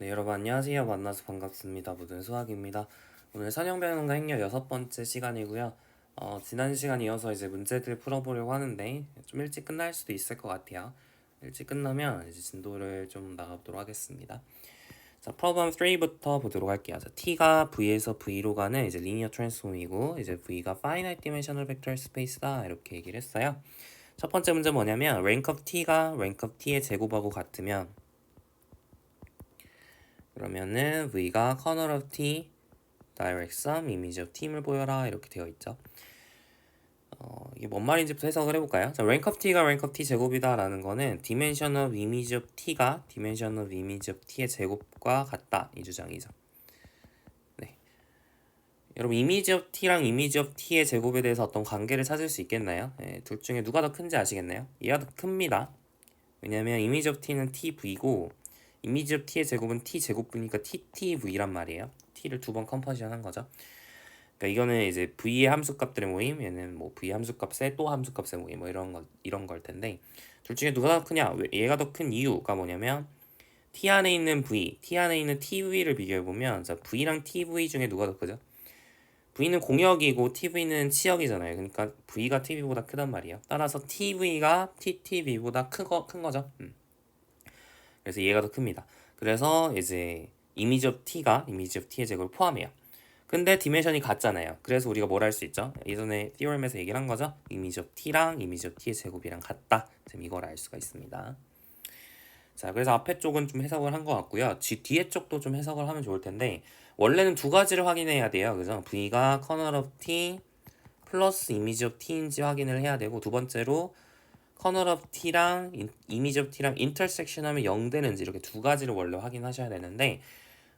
네, 여러분 안녕하세요. 만나서 반갑습니다. 모든 수학입니다. 오늘 선형변형과 행렬 6번째 시간이고요. 지난 시간 이어서 이제 문제들 풀어보려고 하는데 좀 일찍 끝날 수도 있을 것 같아요. 일찍 끝나면 이제 진도를 좀 나가보도록 하겠습니다. 자, 프로블럼 3부터 보도록 할게요. 자, t가 v에서 v로 가는 이제 리니어 트랜스폼이고 이제 v가 finite dimensional vector space다 이렇게 얘기를 했어요. 첫 번째 문제 뭐냐면 rank of t가 rank of t의 제곱하고 같으면 그러면은 v가 kernel of t direct sum image of t임을 보여라 이렇게 되어 있죠. 이게 뭔 말인지부터 해석을 해볼까요? 자, rank of t가 rank of t 제곱이다 라는 거는 dimension of image of t가 dimension of image of t의 제곱과 같다 이 주장이죠. 네. 여러분 image of t랑 image of t의 제곱에 대해서 어떤 관계를 찾을 수 있겠나요? 네, 둘 중에 누가 더 큰지 아시겠나요? 얘가 더 큽니다. 왜냐면 image of t는 tv고 image of t의 제곱은 t 제곱이니까 ttv란 말이에요. t를 두 번 컴퍼지션 한 거죠. 그러니까 이거는 이제 v의 함수값들의 모임, 얘는 뭐 v 함수값의 또 함수값의 모임, 뭐 이런 걸 텐데 둘 중에 누가 더 크냐? 얘가 더 큰 이유가 뭐냐면 t 안에 있는 v, t 안에 있는 tv를 비교해 보면 자 v랑 tv 중에 누가 더 크죠? v는 공역이고 tv는 치역이잖아요. 그러니까 v가 tv보다 크단 말이에요. 따라서 tv가 ttv보다 큰 거죠. 그래서 얘가 더 큽니다. 그래서 이제 이미지 오브 t가 이미지 오브 t의 제곱을 포함해요. 근데 디멘션이 같잖아요. 그래서 우리가 뭘 할 수 있죠? 예전에 티오렘에서 얘기를 한 거죠. 이미지 오브 t랑 이미지 오브 t의 제곱이랑 같다. 지금 이걸 알 수가 있습니다. 자, 그래서 앞에 쪽은 좀 해석을 한 것 같고요. 뒤에 쪽도 좀 해석을 하면 좋을 텐데 원래는 두 가지를 확인해야 돼요. 그죠? v가 kernel of t 플러스 이미지 오브 t인지 확인을 해야 되고 두 번째로 kernel of t랑 이미지 오브 t랑 인터섹션 하면 0 되는지 이렇게 두 가지를 원래 확인하셔야 되는데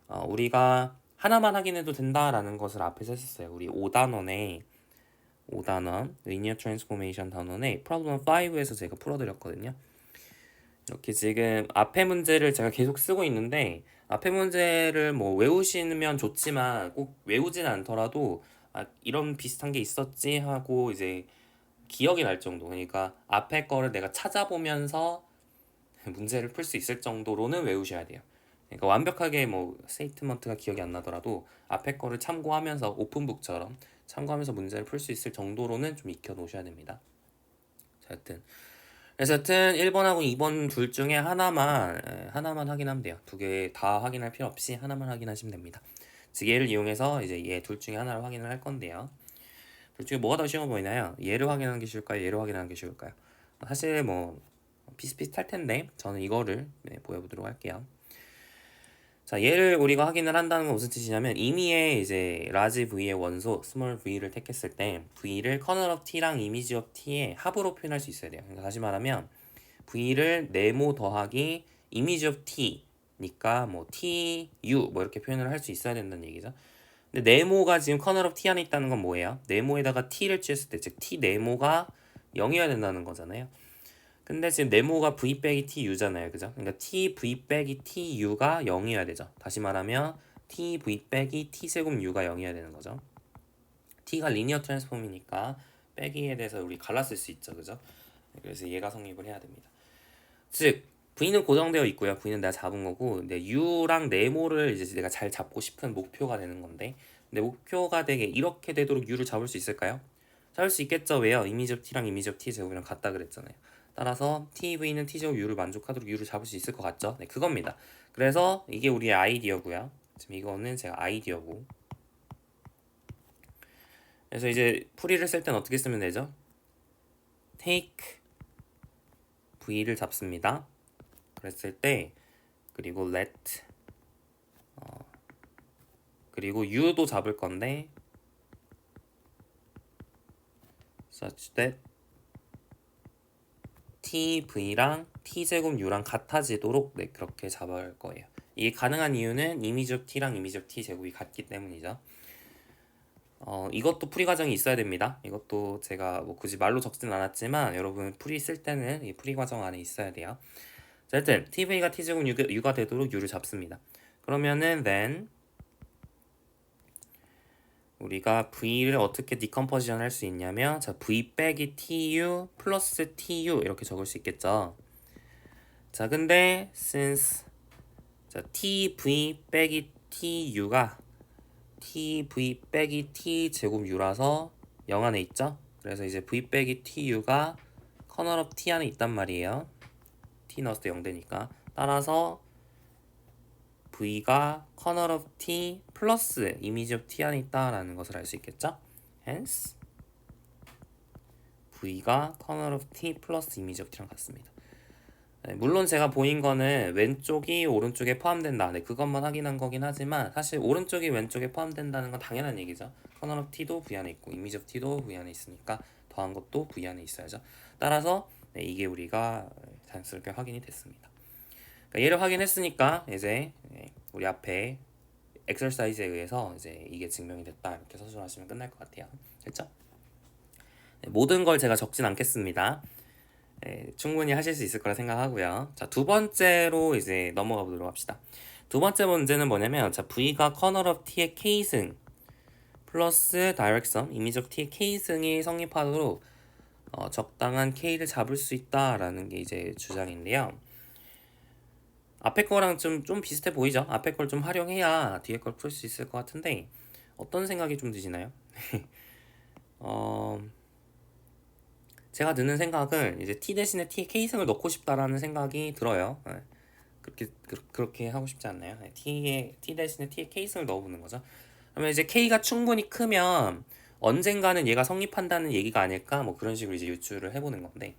우리가 하나만 확인해도 된다라는 것을 앞에서 했었어요. 우리 5단원 리니어 트랜스포메이션 단원의 프로블럼 5에서 제가 풀어드렸거든요. 이렇게 지금 앞에 문제를 제가 계속 쓰고 있는데 앞에 문제를 뭐 외우시면 좋지만 꼭 외우진 않더라도 이런 비슷한 게 있었지 하고 이제 기억이 날 정도. 그러니까 앞에 거를 내가 찾아보면서 문제를 풀 수 있을 정도로는 외우셔야 돼요. 그러니까 완벽하게 뭐 스테이트먼트가 기억이 안 나더라도 앞에 거를 참고하면서 오픈북처럼 참고하면서 문제를 풀 수 있을 정도로는 좀 익혀 놓으셔야 됩니다. 자, 여튼 1번하고 2번 둘 중에 하나만 확인하면 돼요. 두 개 다 확인할 필요 없이 하나만 확인하시면 됩니다. 즉 얘를 이용해서 이제 얘 둘 중에 하나를 확인을 할 건데요. 둘 중에 뭐가 더 쉬워 보이나요? 얘를 확인하는 게 쉬울까요? 얘를 확인하는 게 쉬울까요? 사실 뭐 비슷비슷할 텐데 저는 이거를 보여보도록 할게요. 자, 얘를 우리가 확인을 한다는 건 무슨 뜻이냐면 임의의 이제 라지 v의 원소 스몰 v를 택했을 때 v를 kernel of t랑 이미지 of t의 합으로 표현할 수 있어야 돼요. 그러니까 다시 말하면 v를 네모 더하기 이미지 of t니까 뭐 t, u 뭐 이렇게 표현을 할 수 있어야 된다는 얘기죠. 근데 네모가 지금 kernel of t 안에 있다는 건 뭐예요? 네모에다가 t를 쥐었을 때 즉 t 네모가 0이어야 된다는 거잖아요. 근데 지금 네모가 v 빼기 tu잖아요. 그죠? 그러니까 t v 빼기 tu가 0이어야 되죠. 다시 말하면 t v 빼기 t 세곱 u가 0이어야 되는 거죠. t가 리니어 트랜스폼이니까 빼기에 대해서 우리 갈라쓸 수 있죠. 그죠? 그래서 얘가 성립을 해야 됩니다. 즉 v는 고정되어 있고요. v는 내가 잡은 거고 근데 u랑 네모를 이제 내가 잘 잡고 싶은 목표가 되는 건데 근데 목표가 되게 이렇게 되도록 u를 잡을 수 있을까요? 잡을 수 있겠죠. 왜요? 이미지 오브 t랑 이미지 오브 t 제곱이랑 같다 그랬잖아요. 따라서 tv는 t제곱 u를 만족하도록 u를 잡을 수 있을 것 같죠? 네, 그겁니다. 그래서 이게 우리의 아이디어고요. 지금 이거는 제가 아이디어고. 그래서 이제 풀이를 쓸 때는 어떻게 쓰면 되죠? take v를 잡습니다. 그랬을 때 그리고 let 그리고 u도 잡을 건데 such that tv랑 t제곱 u랑 같아지도록 네, 그렇게 잡을 거예요. 이게 가능한 이유는 이미지 오브 t랑 이미지 오브 t 제곱이 같기 때문이죠. 이것도 풀이 과정이 있어야 됩니다. 이것도 제가 뭐 굳이 말로 적진 않았지만 여러분 풀이 쓸 때는 이 풀이 과정 안에 있어야 돼요. 자, 하여튼 tv가 t제곱 u가 되도록 u를 잡습니다. 그러면은 then 우리가 v를 어떻게 디컴포지션 할 수 있냐면 자 v 빼기 tu 플러스 tu 이렇게 적을 수 있겠죠. 자 근데 since 자, tv 빼기 tu가 tv 빼기 t 제곱 u라서 0 안에 있죠? 그래서 이제 v 빼기 tu가 커널 오브 t 안에 있단 말이에요. t 넣었을 때 0 되니까. 따라서 v가 커널 오브 t 플러스 이미지 오브 t 안에 있다라는 것을 알 수 있겠죠? hence v가 커널 오브 t 플러스 이미지 오브 t랑 같습니다. 네, 물론 제가 보인 거는 왼쪽이 오른쪽에 포함된다. 네, 그것만 확인한 거긴 하지만 사실 오른쪽이 왼쪽에 포함된다는 건 당연한 얘기죠. 커널 오브 t도 v 안에 있고 이미지 오브 t도 v 안에 있으니까 더한 것도 v 안에 있어야죠. 따라서 네, 이게 우리가 자연스럽게 확인이 됐습니다. 그러니까 얘를 확인했으니까 이제 우리 앞에 엑서사이즈에 의해서 이제 이게 증명이 됐다 이렇게 서술하시면 끝날 것 같아요. 됐죠? 네, 모든 걸 제가 적진 않겠습니다. 충분히 하실 수 있을 거라 생각하고요. 자, 두 번째로 이제 넘어가 보도록 합시다. 두 번째 문제는 뭐냐면 자, V가 커널 오브 T의 K승 플러스 다이렉섬 이미지 오브 T의 K승이 성립하도록 적당한 K를 잡을 수 있다라는 게 이제 주장인데요. 앞에 거랑 좀 비슷해 보이죠? 앞에 걸 좀 활용해야 뒤에 걸 풀 수 있을 것 같은데 어떤 생각이 좀 드시나요? 제가 드는 생각은 이제 T 대신에 T의 K승을 넣고 싶다라는 생각이 들어요. 그렇게 하고 싶지 않나요? T 대신에 T의 K승을 넣어보는 거죠. 그러면 이제 K가 충분히 크면 언젠가는 얘가 성립한다는 얘기가 아닐까? 뭐 그런 식으로 이제 유추를 해보는 건데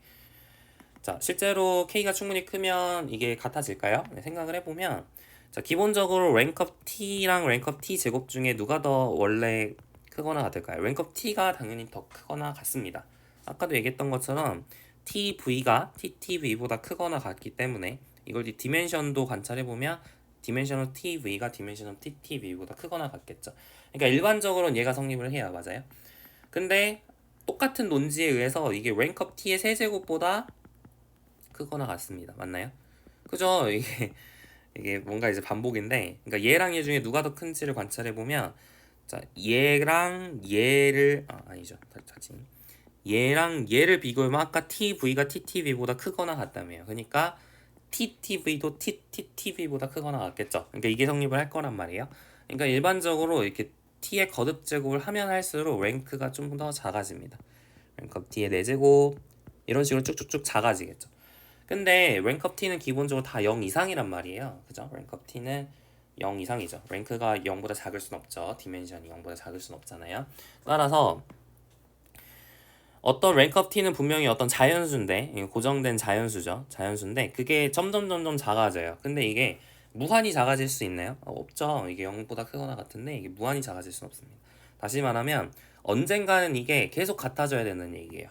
자, 실제로 K가 충분히 크면 이게 같아질까요? 네, 생각을 해보면 자, 기본적으로 랭크업 T랑 랭크업 T 제곱 중에 누가 더 원래 크거나 같을까요? 랭크업 T가 당연히 더 크거나 같습니다. 아까도 얘기했던 것처럼 TV가 TTV보다 크거나 같기 때문에 이걸 디멘션도 관찰해보면 디멘셔널 TV가 디멘셔널 TTV보다 크거나 같겠죠. 그러니까 일반적으로는 얘가 성립을 해야 맞아요. 근데 똑같은 논지에 의해서 이게 랭크업 T의 세제곱보다 크거나 같습니다. 맞나요? 그죠? 이게 뭔가 이제 반복인데 그러니까 얘랑 얘 중에 누가 더 큰지를 관찰해보면 자, 얘랑 얘를 아니죠. 다시 얘랑 얘를 비교하면 아까 TV가 TTV보다 크거나 같다며요. 그러니까 TTV도 TTTV보다 크거나 같겠죠. 그러니까 이게 성립을 할 거란 말이에요. 그러니까 일반적으로 이렇게 T의 거듭 제곱을 하면 할수록 랭크가 좀 더 작아집니다. 랭크업 T의 4제곱 이런 식으로 쭉쭉쭉 작아지겠죠. 근데 랭크업 T는 기본적으로 다 0 이상이란 말이에요. 그죠? 랭크업 T는 0 이상이죠. 랭크가 0보다 작을 순 없죠. 디멘션이 0보다 작을 순 없잖아요. 따라서 어떤 랭크업 T는 분명히 어떤 자연수인데 고정된 자연수죠. 자연수인데 그게 점점 작아져요. 근데 이게 무한히 작아질 수 있나요? 없죠. 이게 0보다 크거나 같은데 이게 무한히 작아질 수는 없습니다. 다시 말하면 언젠가는 이게 계속 같아져야 되는 얘기예요.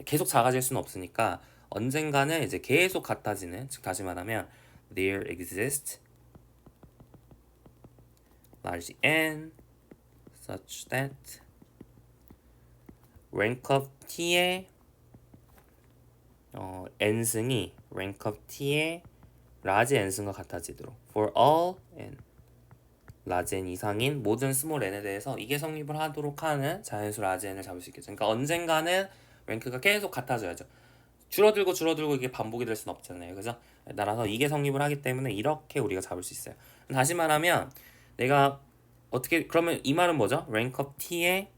계속 작아질 수는 없으니까 언젠가는 이제 계속 같아지는 즉 다시 말하면 there exists large n such that rank of t의 n승이 rank of t의 large n승과 같아지도록 for all n large n 이상인 모든 스몰 n에 대해서 이게 성립을 하도록 하는 자연수 large n을 잡을 수 있겠죠. 그러니까 언젠가는 랭크가 계속 같아져야죠. 줄어들고 이게 반복이 될 수는 없잖아요. 그죠? 따라서 이게 성립을 하기 때문에 이렇게 우리가 잡을 수 있어요. 다시 말하면 내가 어떻게 그러면 이 말은 뭐죠? 랭크업 T의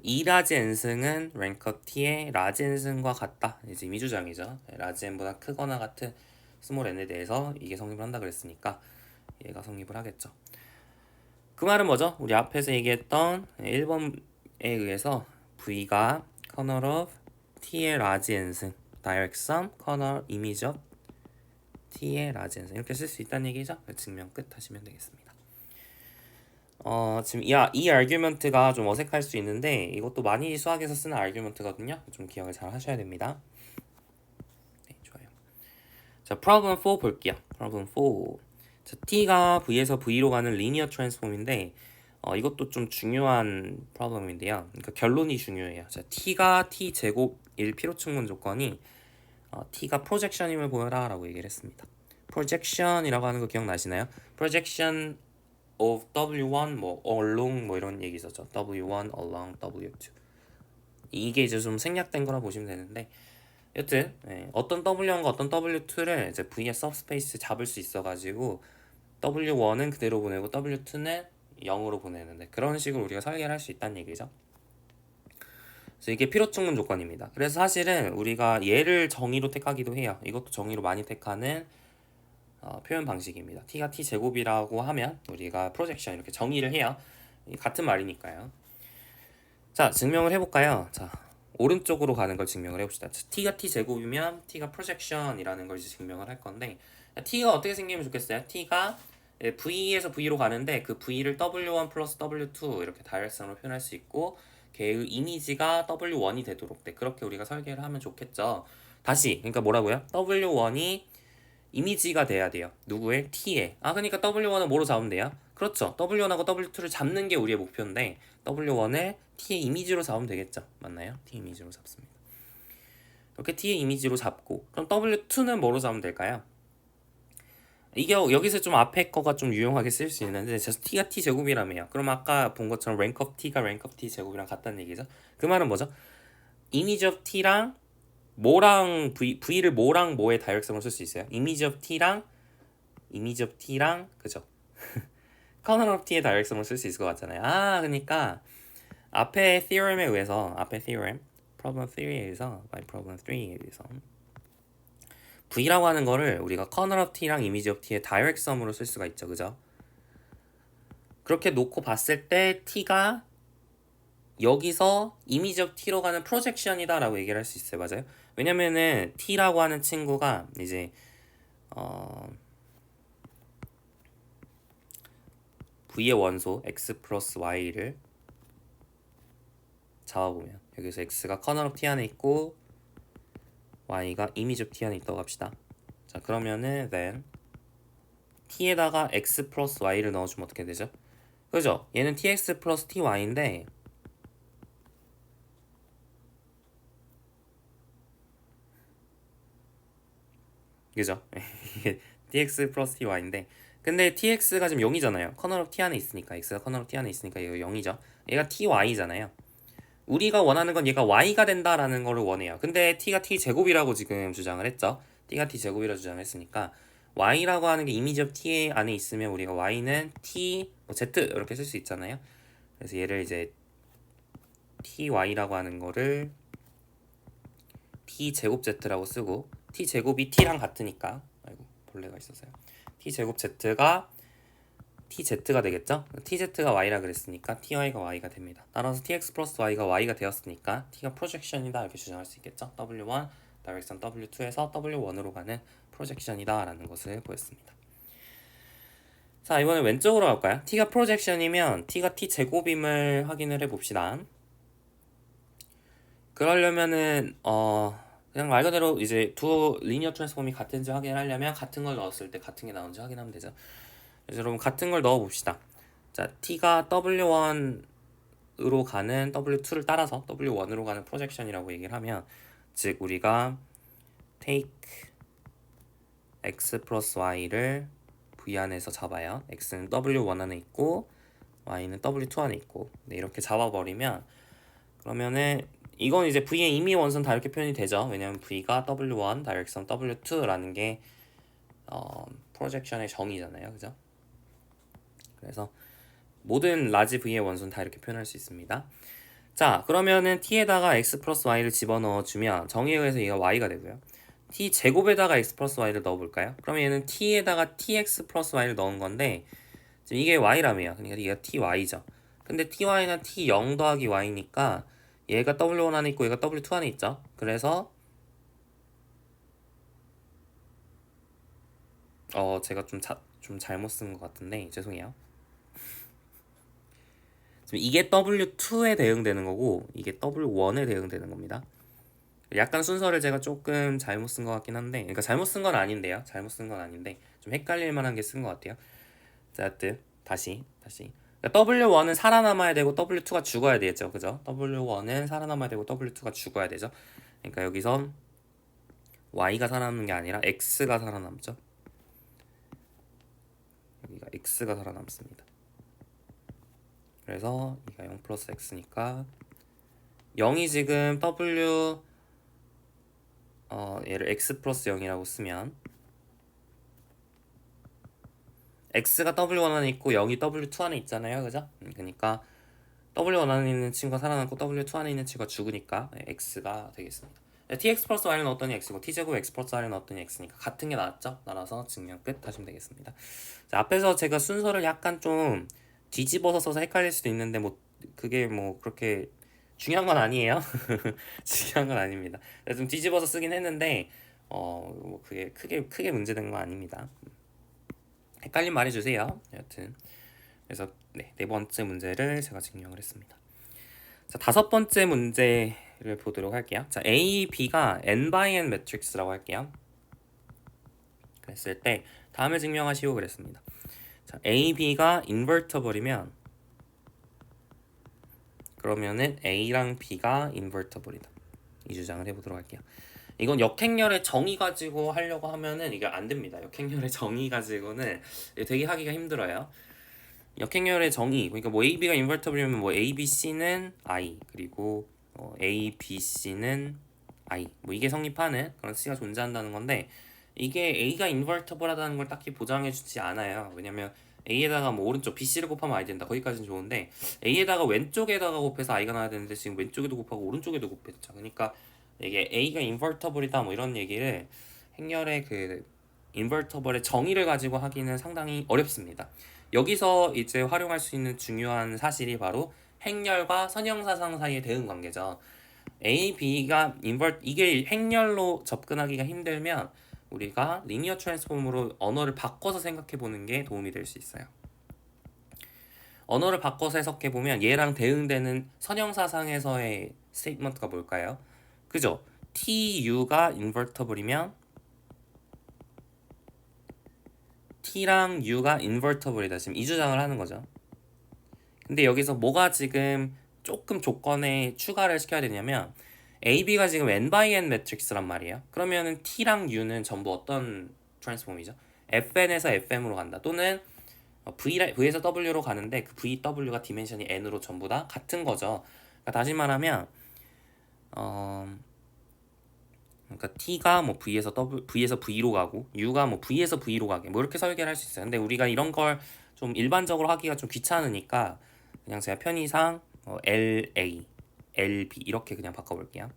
2라지 n승은 랭크업 T의 라지 n승과 같다. 이제 미주장이죠. 라지 n보다 크거나 같은 스몰 n에 대해서 이게 성립을 한다 그랬으니까 얘가 성립을 하겠죠. 그 말은 뭐죠? 우리 앞에서 얘기했던 1번에 의해서 V가 커널 오브 T의 라지 n승 direct sum 커널 이미지 오브 T의 라지 n승 이렇게 쓸 수 있다는 얘기죠. 증명 끝 하시면 되겠습니다. 지금 이 아규먼트가 좀 어색할 수 있는데 이것도 많이 수학에서 쓰는 아규먼트거든요. 좀 기억을 잘 하셔야 됩니다. 네, 좋아요. 자, problem 4 볼게요. problem 4. 자, T가 V에서 V로 가는 리니어 트랜스폼인데 이것도 좀 중요한 프로블럼인데요. 그러니까 결론이 중요해요. 자, T가 T 제곱일 필요 충분 조건이 T가 프로젝션임을 보여라 라고 얘기를 했습니다. 프로젝션이라고 하는 거 기억나시나요? 프로젝션 of W1 뭐 along 뭐 이런 얘기 있었죠. W1 along W2 이게 이제 좀 생략된 거라 보시면 되는데 여튼 어떤 W1과 어떤 W2를 이제 V의 subspace 잡을 수 있어가지고 W1은 그대로 보내고 W2는 0으로 보내는데 그런 식으로 우리가 설계를 할 수 있다는 얘기죠. 그래서 이게 필요충분 조건입니다. 그래서 사실은 우리가 얘를 정의로 택하기도 해요. 이것도 정의로 많이 택하는 표현 방식입니다. t가 t 제곱이라고 하면 우리가 프로젝션 이렇게 정의를 해요. 같은 말이니까요. 자, 증명을 해볼까요? 자, 오른쪽으로 가는 걸 증명을 해봅시다. t가 t 제곱이면 t가 프로젝션이라는 걸 이제 증명을 할 건데 t가 어떻게 생기면 좋겠어요? t가 v에서 v로 가는데 그 v를 w1 플러스 w2 이렇게 다이렉선으로 표현할 수 있고 걔의 이미지가 w1이 되도록 그렇게 우리가 설계를 하면 좋겠죠. 다시 그러니까 뭐라고요? w1이 이미지가 돼야 돼요. 누구의? t의. 그러니까 w1은 뭐로 잡으면 돼요? 그렇죠. w1하고 w2를 잡는 게 우리의 목표인데 w1을 t의 이미지로 잡으면 되겠죠. 맞나요? t 이미지로 잡습니다. 이렇게 t의 이미지로 잡고 그럼 w2는 뭐로 잡으면 될까요? 이게 여기서 좀 앞에 거가 좀 유용하게 쓸 수 있는데 t가 t 제곱이라며요. 그럼 아까 본 것처럼 rank of t가 rank of t 제곱이랑 같다는 얘기죠. 그 말은 뭐죠? image of t랑 뭐랑 v를 뭐랑 뭐의 다이렉성을 쓸 수 있어요? image of t랑 그죠? kernel of t의 다이렉성을 쓸 수 있을 것 같잖아요. 그러니까 앞에 theorem에 의해서 앞에 theorem problem 3에 의해서 problem 3에 의해서 v라고 하는 거를 우리가 kernel of t랑 image of t의 direct sum으로 쓸 수가 있죠. 그죠? 그렇게 놓고 봤을 때 t가 여기서 image of t로 가는 projection이다 라고 얘기를 할 수 있어요. 맞아요? 왜냐면은 t라고 하는 친구가 이제 v의 원소 x 플러스 y를 잡아보면 여기서 x가 kernel of t 안에 있고 y가 image of t 안에 있다고 합시다. 자, 그러면은 then t에다가 x 플러스 y를 넣어주면 어떻게 되죠? 그죠? 얘는 tx 플러스 ty인데 그죠? tx 플러스 ty인데 근데 tx가 지금 0이잖아요. 커널 오브 t 안에 있으니까 x가 커널 오브 t 안에 있으니까 이거 0이죠. 얘가 ty잖아요. 우리가 원하는 건 얘가 y가 된다라는 거를 원해요. 근데 t가 t 제곱이라고 지금 주장을 했죠. t가 t 제곱이라고 주장을 했으니까 y라고 하는 게 이미지 오브 t 안에 있으면 우리가 y는 t z 이렇게 쓸 수 있잖아요. 그래서 얘를 이제 ty라고 하는 거를 t 제곱 z라고 쓰고 t 제곱이 t랑 같으니까 아이고 벌레가 있어서요. t 제곱 z가 tz가 되겠죠? tz가 y라 그랬으니까 ty가 y가 됩니다. 따라서 tx 플러스 y가 y가 되었으니까 t가 프로젝션이다 이렇게 주장할 수 있겠죠? w1 다이렉션 w2에서 w1으로 가는 프로젝션이다 라는 것을 보였습니다. 자, 이번엔 왼쪽으로 갈까요? t가 프로젝션이면 t가 t 제곱임을 확인을 해봅시다. 그러려면은 그냥 말 그대로 이제 두 리니어 트랜스폼이 같은지 확인하려면 같은 걸 넣었을 때 같은 게 나오는지 확인하면 되죠. 그래서 여러분 같은 걸 넣어 봅시다. 자, t가 w1으로 가는 w2를 따라서 w1으로 가는 프로젝션이라고 얘기를 하면 즉 우리가 take x 플러스 y를 v 안에서 잡아요. x는 w1 안에 있고 y는 w2 안에 있고 이렇게 잡아버리면 그러면은 이건 이제 v의 임의 원선 다 이렇게 표현이 되죠. 왜냐면 v가 w1 다이렉션 w2라는 게 프로젝션의 정의잖아요. 그죠? 그래서 모든 라지 v의 원소는 다 이렇게 표현할 수 있습니다. 자, 그러면은 t에다가 x 플러스 y를 집어넣어 주면 정의에 의해서 얘가 y가 되고요. t 제곱에다가 x 플러스 y를 넣어볼까요? 그러면 얘는 t에다가 tx 플러스 y를 넣은 건데 지금 이게 y라며요. 그러니까 얘가 ty죠. 근데 ty는 t0 더하기 y니까 얘가 w1 안에 있고 얘가 w2 안에 있죠. 그래서 제가 좀 잘못 쓴 것 같은데 죄송해요. 지금 이게 W2에 대응되는 거고 이게 W1에 대응되는 겁니다. 약간 순서를 제가 조금 잘못 쓴 것 같긴 한데 그러니까 잘못 쓴 건 아닌데요. 잘못 쓴 건 아닌데 좀 헷갈릴 만한 게 쓴 것 같아요. 자, 하여튼 다시 그러니까 W1은 살아남아야 되고 W2가 죽어야 되겠죠. 그죠? W1은 살아남아야 되고 W2가 죽어야 되죠. 그러니까 여기서 Y가 살아남는 게 아니라 X가 살아남죠. 여기가 X가 살아남습니다. 그래서 이가 0 플러스 X니까 0이 지금 W 얘를 x 플러스 0이라고 쓰면 x가 w1 안에 있고 0이 w2 안에 있잖아요, 그죠? 그러니까 w1 안에 있는 친구가 살아남고 w2 안에 있는 친구가 죽으니까 x가 되겠습니다. tx 플러스 y는 어떠니 x고 t제곱 x 플러스 y는 어떠니 x니까 같은 게 나왔죠? 따라서 증명 끝 하시면 되겠습니다. 자, 앞에서 제가 순서를 약간 좀 뒤집어서 써서 헷갈릴 수도 있는데 뭐 그게 뭐 그렇게 중요한 건 아니에요. 중요한 건 아닙니다. 좀 뒤집어서 쓰긴 했는데 뭐 그게 크게 문제된 건 아닙니다. 헷갈림 말해주세요. 여튼 그래서 네 번째 문제를 제가 증명을 했습니다. 자, 다섯 번째 문제를 보도록 할게요. 자, A, B가 n by n 매트릭스라고 할게요. 그랬을 때 다음을 증명하시오 그랬습니다. 자, A, B가 인버터블이면 그러면은 A랑 B가 인버터블이다. 이 주장을 해보도록 할게요. 이건 역행렬의 정의 가지고 하려고 하면은 이게 안 됩니다. 역행렬의 정의 가지고는 되게 하기가 힘들어요. 역행렬의 정의, 그러니까 뭐 A, B가 인버터블이면 뭐 A, B, C는 I 그리고 A, B, C는 I 뭐 이게 성립하는 그런 C가 존재한다는 건데 이게 A가 인버터블하다는 걸 딱히 보장해주지 않아요. 왜냐면 A에다가 뭐 오른쪽 BC를 곱하면 I 된다. 거기까지는 좋은데 A에다가 왼쪽에다가 곱해서 I가 나와야 되는데 지금 왼쪽에도 곱하고 오른쪽에도 곱했죠. 그러니까 이게 A가 인버터블이다 뭐 이런 얘기를 행렬의 그 인버터블의 정의를 가지고 하기는 상당히 어렵습니다. 여기서 이제 활용할 수 있는 중요한 사실이 바로 행렬과 선형사상 사이의 대응 관계죠. A, B가 이게 행렬로 접근하기가 힘들면 우리가 리니어 트랜스폼으로 언어를 바꿔서 생각해 보는 게 도움이 될 수 있어요. 언어를 바꿔서 해석해 보면 얘랑 대응되는 선형사상에서의 스테이트먼트가 뭘까요? 그죠? TU가 인버터블이면 T랑 U가 인버터블이다. 지금 이 주장을 하는 거죠. 근데 여기서 뭐가 지금 조금 조건에 추가를 시켜야 되냐면 AB가 지금 n by n 매트릭스란 말이에요. 그러면은 T랑 U는 전부 어떤 트랜스폼이죠? FN에서 FM으로 간다. 또는 V에서 W로 가는데 그 VW가 디멘션이 N으로 전부 다 같은 거죠. 그러니까 다시 말하면 그러니까 T가 뭐 V에서 V로 가고 U가 뭐 V에서 V로 가게 뭐 이렇게 설계를 할 수 있어요. 근데 우리가 이런 걸 좀 일반적으로 하기가 좀 귀찮으니까 그냥 제가 편의상 LA, LB 이렇게 그냥 바꿔볼게요.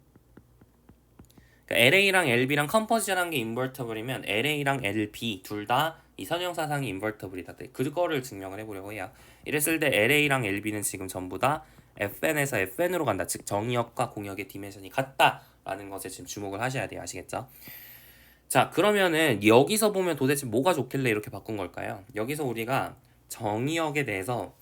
그러니까 LA랑 LB랑 컴포지션한 게 인버터블이면 LA랑 LB 둘 다 이 선형사상이 인버터블이다. 그거를 증명을 해보려고 해요. 이랬을 때 LA랑 LB는 지금 전부 다 FN에서 FN으로 간다. 즉 정의역과 공역의 디멘션이 같다라는 것에 지금 주목을 하셔야 돼요. 아시겠죠? 자, 그러면은 여기서 보면 도대체 뭐가 좋길래 이렇게 바꾼 걸까요? 여기서 우리가 정의역에 대해서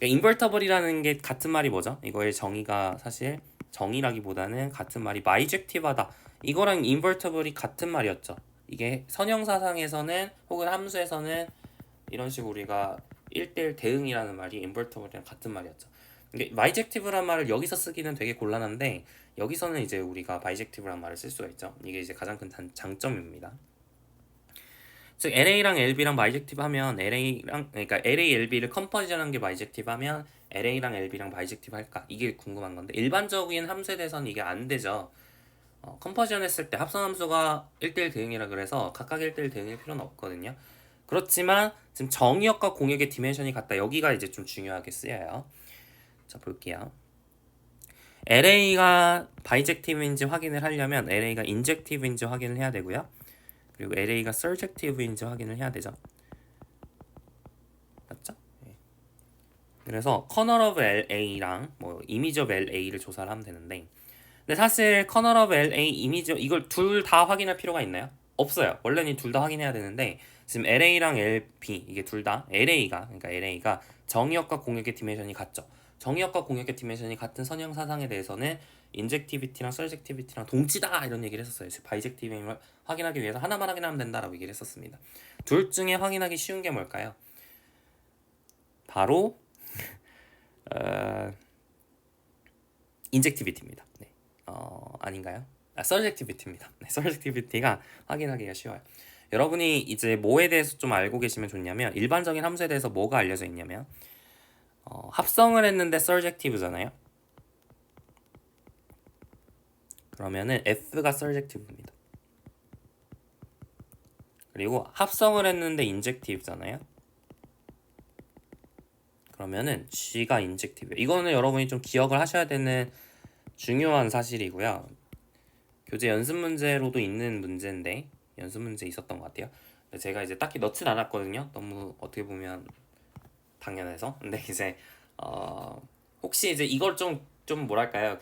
인버터블이라는 게 같은 말이 뭐죠? 이거의 정의가 사실 정의라기보다는 같은 말이 바이젝티브하다. 이거랑 인버터블이 같은 말이었죠. 이게 선형사상에서는 혹은 함수에서는 이런 식으로 우리가 1대1 대응이라는 말이 인버터블이랑 같은 말이었죠. 이게 바이젝티브란 말을 여기서 쓰기는 되게 곤란한데 여기서는 이제 우리가 바이젝티브란 말을 쓸 수가 있죠. 이게 이제 가장 큰 장점입니다. 즉 LA랑 LB랑 바이젝티브 하면 그러니까 LA, LB를 컴퍼리전한 게 바이젝티브 하면 LA랑 LB랑 바이젝티브 할까? 이게 궁금한 건데 일반적인 함수에 대해서는 이게 안 되죠. 컴퍼리전 했을 때 합성함수가 1대1 대응이라 그래서 각각 1대1 대응일 필요는 없거든요. 그렇지만 지금 정의역과 공역의 디멘션이 같다. 여기가 이제 좀 중요하게 쓰여요. 자, 볼게요. LA가 바이젝티브인지 확인을 하려면 LA가 인젝티브인지 확인을 해야 되고요. 그리고 LA가 서젝티브인지 확인을 해야 되죠. 맞죠? 네. 그래서 커널 오브 LA랑 뭐 이미지 오브 LA를 조사를 하면 되는데 근데 사실 커널 오브 LA 이미지 이걸 둘 다 확인할 필요가 있나요? 없어요. 원래는 둘 다 확인해야 되는데 지금 LA랑 LB 이게 둘 다 LA가 정의역과 공역의 디멘션이 같죠. 정의역과 공역의 디멘션이 같은 선형 사상에 대해서는 인젝티비티랑 서젝티비티랑 동치다 이런 얘기를 했었어요. 즉 바이젝티브임을 확인하기 위해서 하나만 확인하면 된다라고 얘기를 했었습니다. 둘 중에 확인하기 쉬운 게 뭘까요? 바로 인젝티비티입니다. 네. 아닌가요? 서젝티비티입니다. 네, 서젝티비티가 확인하기가 쉬워요. 여러분이 이제 뭐에 대해서 좀 알고 계시면 좋냐면 일반적인 함수에 대해서 뭐가 알려져 있냐면 합성을 했는데 서젝티브잖아요. 그러면은 F가 서젝티브입니다. 그리고 합성을 했는데 인젝티브잖아요. 그러면은 G가 인젝티브. 이거는 여러분이 좀 기억을 하셔야 되는 중요한 사실이고요. 교재 연습 문제로도 있는 문제인데 연습 문제 있었던 것 같아요. 근데 제가 이제 딱히 넣진 않았거든요. 너무 어떻게 보면 당연해서. 근데 이제 혹시 이제 이걸 좀 뭐랄까요?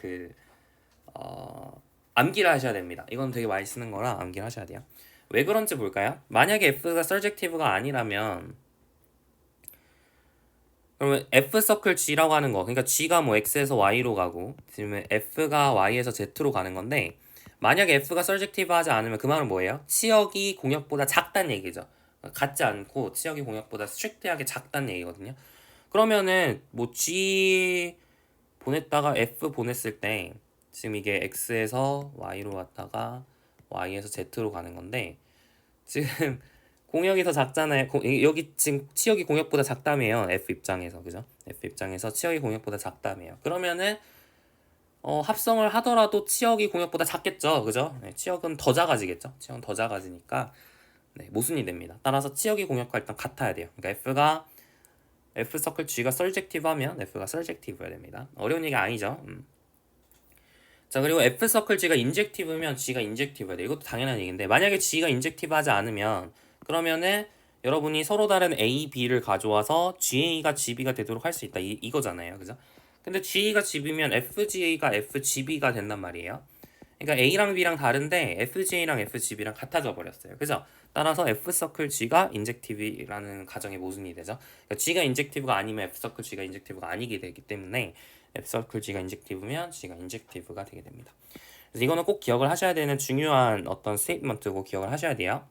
암기를 하셔야 됩니다. 이건 되게 많이 쓰는 거라 암기를 하셔야 돼요. 왜 그런지 볼까요? 만약에 F가 surjective가 아니라면 그러면 F 서클 G라고 하는 거, 그러니까 G가 뭐 X에서 Y로 가고 지금 F가 Y에서 Z로 가는 건데 만약에 F가 surjective 하지 않으면 그 말은 뭐예요? 치역이 공역보다 작다는 얘기죠. 같지 않고 치역이 공역보다 스트릭트하게 작다는 얘기거든요. 그러면은 뭐 G 보냈다가 F 보냈을 때 지금 이게 X에서 Y로 갔다가 Y에서 Z로 가는 건데 지금 공역이 더 작잖아요. 여기 지금 치역이 공역보다 작다며요. F 입장에서 그죠? F 입장에서 치역이 공역보다 작다며요. 그러면은 합성을 하더라도 치역이 공역보다 작겠죠. 그죠? 네, 치역은 더 작아지겠죠. 치역은 더 작아지니까 네, 모순이 됩니다. 따라서 치역이 공역과 일단 같아야 돼요. 그러니까 F 서클 G가 surjective 하면 F가 surjective여야 됩니다. 어려운 얘기 아니죠. 자, 그리고 F 서클 G가 인젝티브면 G가 인젝티브여야 돼. 이것도 당연한 얘기인데 만약에 G가 인젝티브 하지 않으면 그러면은 여러분이 서로 다른 A, B를 가져와서 GA가 GB가 되도록 할 수 있다. 이거잖아요. 그죠? 근데 GA가 GB면 FGA가 FGB가 된단 말이에요. 그러니까 A랑 B랑 다른데 FGA랑 FGB랑 같아져 버렸어요. 그죠? 따라서 F 서클 G가 인젝티브라는 가정의 모순이 되죠. 그러니까 G가 인젝티브가 아니면 F 서클 G가 인젝티브가 아니게 되기 때문에 F 서클 G가 인젝티브면 G가 인젝티브가 되게 됩니다. 그래서 이거는 꼭 기억을 하셔야 되는 중요한 어떤 스테이트먼트고 기억을 하셔야 돼요.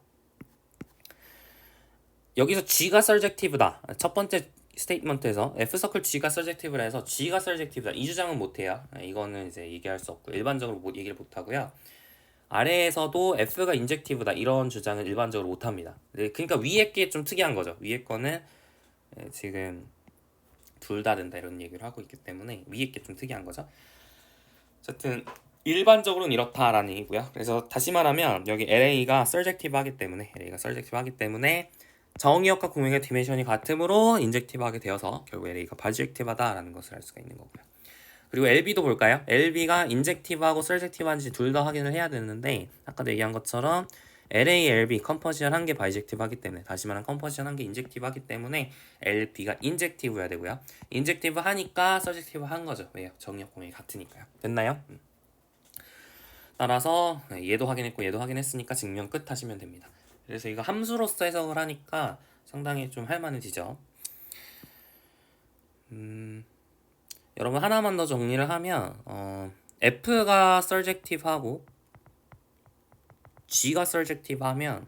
여기서 G가 surjective다. 첫 번째 스테이트먼트에서 F 서클 G가 surjective라 해서 G가 surjective다. 이 주장은 못해요. 이거는 이제 얘기할 수 없고 일반적으로 얘기를 못하고요. 아래에서도 F가 인젝티브다 이런 주장은 일반적으로 못합니다. 그러니까 위에 게 좀 특이한 거죠. 위에 거는 지금 둘 다 된다 이런 얘기를 하고 있기 때문에 위에 게 좀 특이한 거죠. 어쨌든 일반적으로는 이렇다라는 얘기고요. 그래서 다시 말하면 여기 LA가 surjective 하기 때문에 정의역과 공역의 디멘션이 같으므로 인젝티브 하게 되어서 결국 LA가 바이젝티브 하다라는 것을 알 수가 있는 거고요. 그리고 LB도 볼까요? LB가 인젝티브하고 서젝티브한지 둘 다 확인을 해야 되는데 아까도 얘기한 것처럼 LA, LB 컴퍼지션 한 개 바이젝티브 하기 때문에 다시 말하면 컴퍼지션 한 개 인젝티브 하기 때문에 LB가 인젝티브여야 되고요. 인젝티브 하니까 서젝티브 한 거죠. 왜요? 정의역 공역이 같으니까요. 됐나요? 따라서 얘도 확인했고 얘도 확인했으니까 증명 끝 하시면 됩니다. 그래서 이거 함수로서 해석을 하니까 상당히 좀 할만해지죠. 여러분 하나만 더 정리를 하면 F가 surjective하고 G가 surjective하면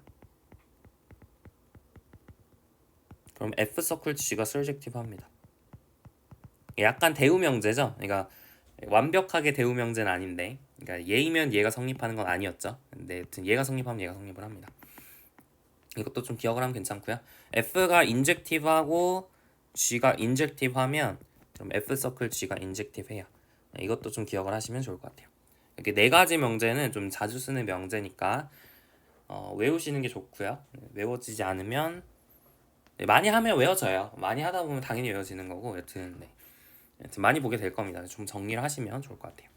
그럼 F 서클 G가 surjective합니다. 약간 대우명제죠. 그러니까 완벽하게 대우명제는 아닌데, 그러니까 얘이면 얘가 성립하는 건 아니었죠. 근데 여튼 얘가 성립하면 얘가 성립을 합니다. 이것도 좀 기억을 하면 괜찮고요. F가 인젝티브하고 G가 인젝티브하면 그럼 F 서클 G가 인젝티브해요. 이것도 좀 기억을 하시면 좋을 것 같아요. 이렇게 네 가지 명제는 좀 자주 쓰는 명제니까 외우시는 게 좋고요. 외워지지 않으면 많이 하면 외워져요. 많이 하다 보면 당연히 외워지는 거고 여튼 많이 보게 될 겁니다. 좀 정리를 하시면 좋을 것 같아요.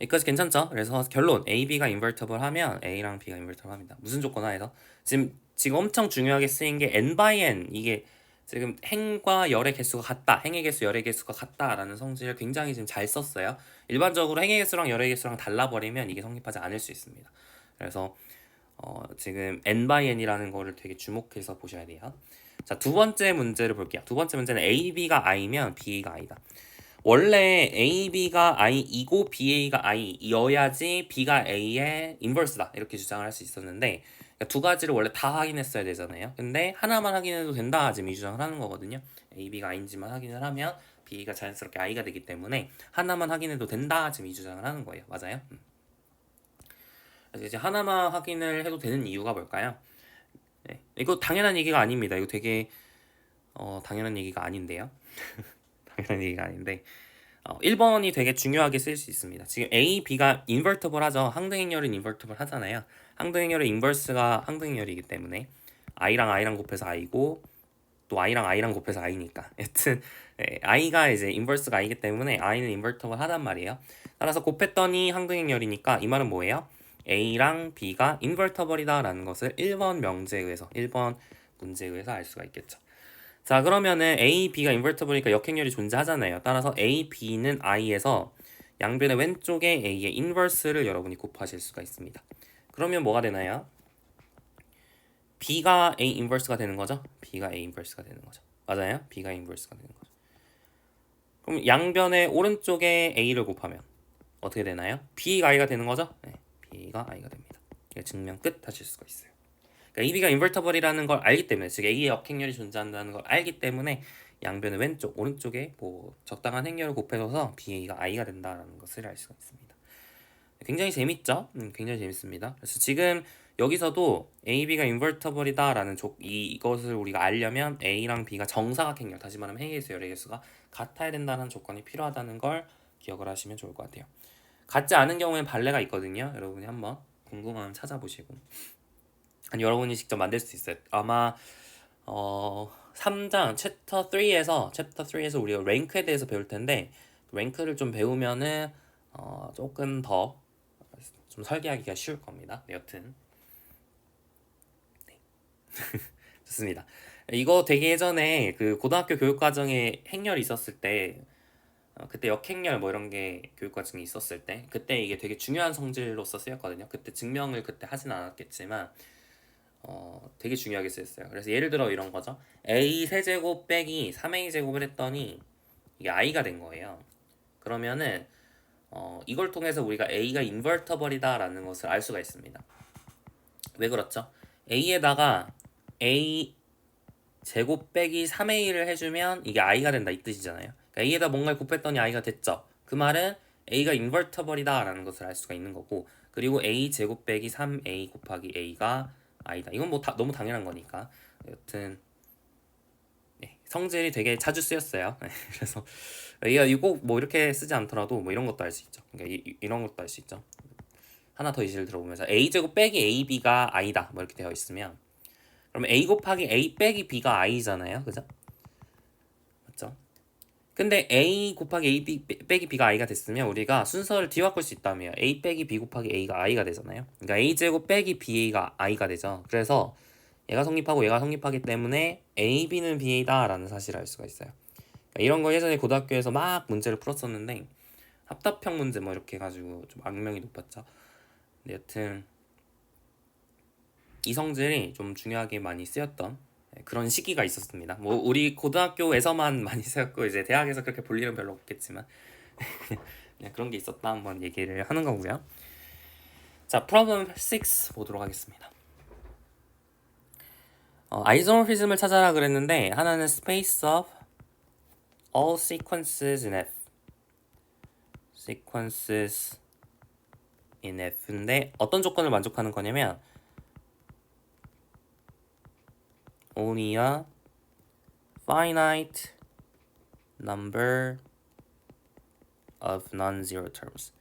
여기까지 괜찮죠? 그래서 결론 A, B가 인버티블 하면 A랑 B가 인버티블 합니다. 무슨 조건 하에서? 지금 엄청 중요하게 쓰인 게 n by n 이게 지금 행과 열의 개수가 같다. 행의 개수, 열의 개수가 같다라는 성질을 굉장히 지금 잘 썼어요. 일반적으로 행의 개수랑 열의 개수랑 달라버리면 이게 성립하지 않을 수 있습니다. 그래서 지금 n by n이라는 거를 되게 주목해서 보셔야 돼요. 자, 두 번째 문제를 볼게요. 두 번째 문제는 A, B가 I면 B가 I다. 원래 A, B가 I이고 BA가 I여야지 B가 A의 인버스다 이렇게 주장을 할 수 있었는데 그러니까 두 가지를 원래 다 확인했어야 되잖아요. 근데 하나만 확인해도 된다 지금 이 주장을 하는 거거든요. A, B가 I인지만 확인을 하면 B가 자연스럽게 I가 되기 때문에 하나만 확인해도 된다 지금 이 주장을 하는 거예요. 맞아요? 그래서 이제 하나만 확인을 해도 되는 이유가 뭘까요? 네. 이거 당연한 얘기가 아닙니다. 이거 되게 당연한 얘기가 아닌데요. 당연한 얘기가 아닌데 1번이 되게 중요하게 쓸 수 있습니다. 지금 A, B가 인버티블 하죠. 항등행열은 인버티블 하잖아요. 항등행렬의 인버스가 항등행렬이기 때문에 i랑 곱해서 i고 또 i랑 곱해서 i니까 여튼 i가 이제 인버스가 i기 때문에 i는 인버터블 하단 말이에요. 따라서 곱했더니 항등행렬이니까 이 말은 뭐예요? a랑 b가 인버터블이다 라는 것을 1번 문제에 의해서 알 수가 있겠죠. 자, 그러면은 a, b가 인버터블이니까 역행렬이 존재하잖아요. 따라서 a, b는 i에서 양변의 왼쪽에 a의 인버스를 여러분이 곱하실 수가 있습니다. 그러면 뭐가 되나요? b가 a 인버스가 되는 거죠? b가 a 인버스가 되는 거죠. 맞아요? b가 a 인버스가 되는 거죠. 그럼 양변의 오른쪽에 a를 곱하면 어떻게 되나요? b가 i가 되는 거죠? 네, b가 i가 됩니다. 증명 끝 하실 수가 있어요. 그러니까 AB가 인버터블이라는 걸 알기 때문에, 즉 A의 역행렬이 존재한다는 걸 알기 때문에 양변의 왼쪽, 오른쪽에 뭐 적당한 행렬을 곱해줘서 BA가 I가 된다는 것을 알 수가 있습니다. 굉장히 재밌죠? 굉장히 재밌습니다. 그래서 지금 여기서도 AB가 인버터블이다라는 이것을 우리가 알려면 A랑 B가 정사각행렬, 다시 말하면 행의수, 열의수가 같아야 된다는 조건이 필요하다는 걸 기억을 하시면 좋을 것 같아요. 같지 않은 경우에는 발레가 있거든요. 여러분이 한번 궁금하면 찾아보시고, 아니 여러분이 직접 만들 수 있어요. 아마 3장 챕터 3에서 우리가 랭크에 대해서 배울 텐데, 랭크를 좀 배우면은 조금 더 좀 설계하기가 쉬울 겁니다. 네, 여튼 네. 좋습니다. 이거 되게 예전에 그 고등학교 교육과정에 행렬이 있었을 때, 그때 역행렬 뭐 이런 게 교육과정이 있었을 때, 그때 이게 되게 중요한 성질로서 쓰였거든요. 그때 증명을 그때 하진 않았겠지만 되게 중요하게 쓰였어요. 그래서 예를 들어 이런 거죠. a 세제곱 빼기 3a 제곱을 했더니 이게 i가 된 거예요. 그러면은 이걸 통해서 우리가 a가 인버터블이다 라는 것을 알 수가 있습니다. 왜 그렇죠? a에다가 a 제곱 빼기 3a를 해주면 이게 i가 된다 이 뜻이잖아요. 그러니까 a에다 뭔가를 곱했더니 i가 됐죠. 그 말은 a가 인버터블이다 라는 것을 알 수가 있는 거고, 그리고 a 제곱 빼기 3a 곱하기 a가 i다. 이건 뭐 너무 당연한 거니까. 여튼 네, 성질이 되게 자주 쓰였어요. 그래서 이거 뭐 이렇게 쓰지 않더라도 뭐 이런 것도 알 수 있죠. 그러니까 이런 것도 알 수 있죠. 하나 더 예시를 들어보면서 a 제곱 빼기 ab가 i다 뭐 이렇게 되어 있으면, 그러면 a 곱하기 a 빼기 b가 i잖아요, 그죠? 맞죠? 근데 a 곱하기 a 빼기 b가 i가 됐으면 우리가 순서를 뒤바꿀 수 있다며, a 빼기 b 곱하기 a가 i가 되잖아요. 그러니까 a 제곱 빼기 ba가 i가 되죠. 그래서 얘가 성립하고 얘가 성립하기 때문에 a, b는 ba다 라는 사실을 알 수가 있어요. 그러니까 이런 거 예전에 고등학교에서 막 문제를 풀었었는데, 합답형 문제 뭐 이렇게 해가지고 좀 악명이 높았죠. 근데 여튼 이 성질이 좀 중요하게 많이 쓰였던 그런 시기가 있었습니다. 뭐 우리 고등학교에서만 많이 쓰였고 이제 대학에서 그렇게 볼 일은 별로 없겠지만 그냥 그런 게 있었다 한번 얘기를 하는 거고요. 자, problem 6 보도록 하겠습니다. 아이소모피즘을 찾아라 그랬는데, 하나는 space of all sequences in F, sequences in F인데 어떤 조건을 만족하는 거냐면 only a finite number of non-zero terms.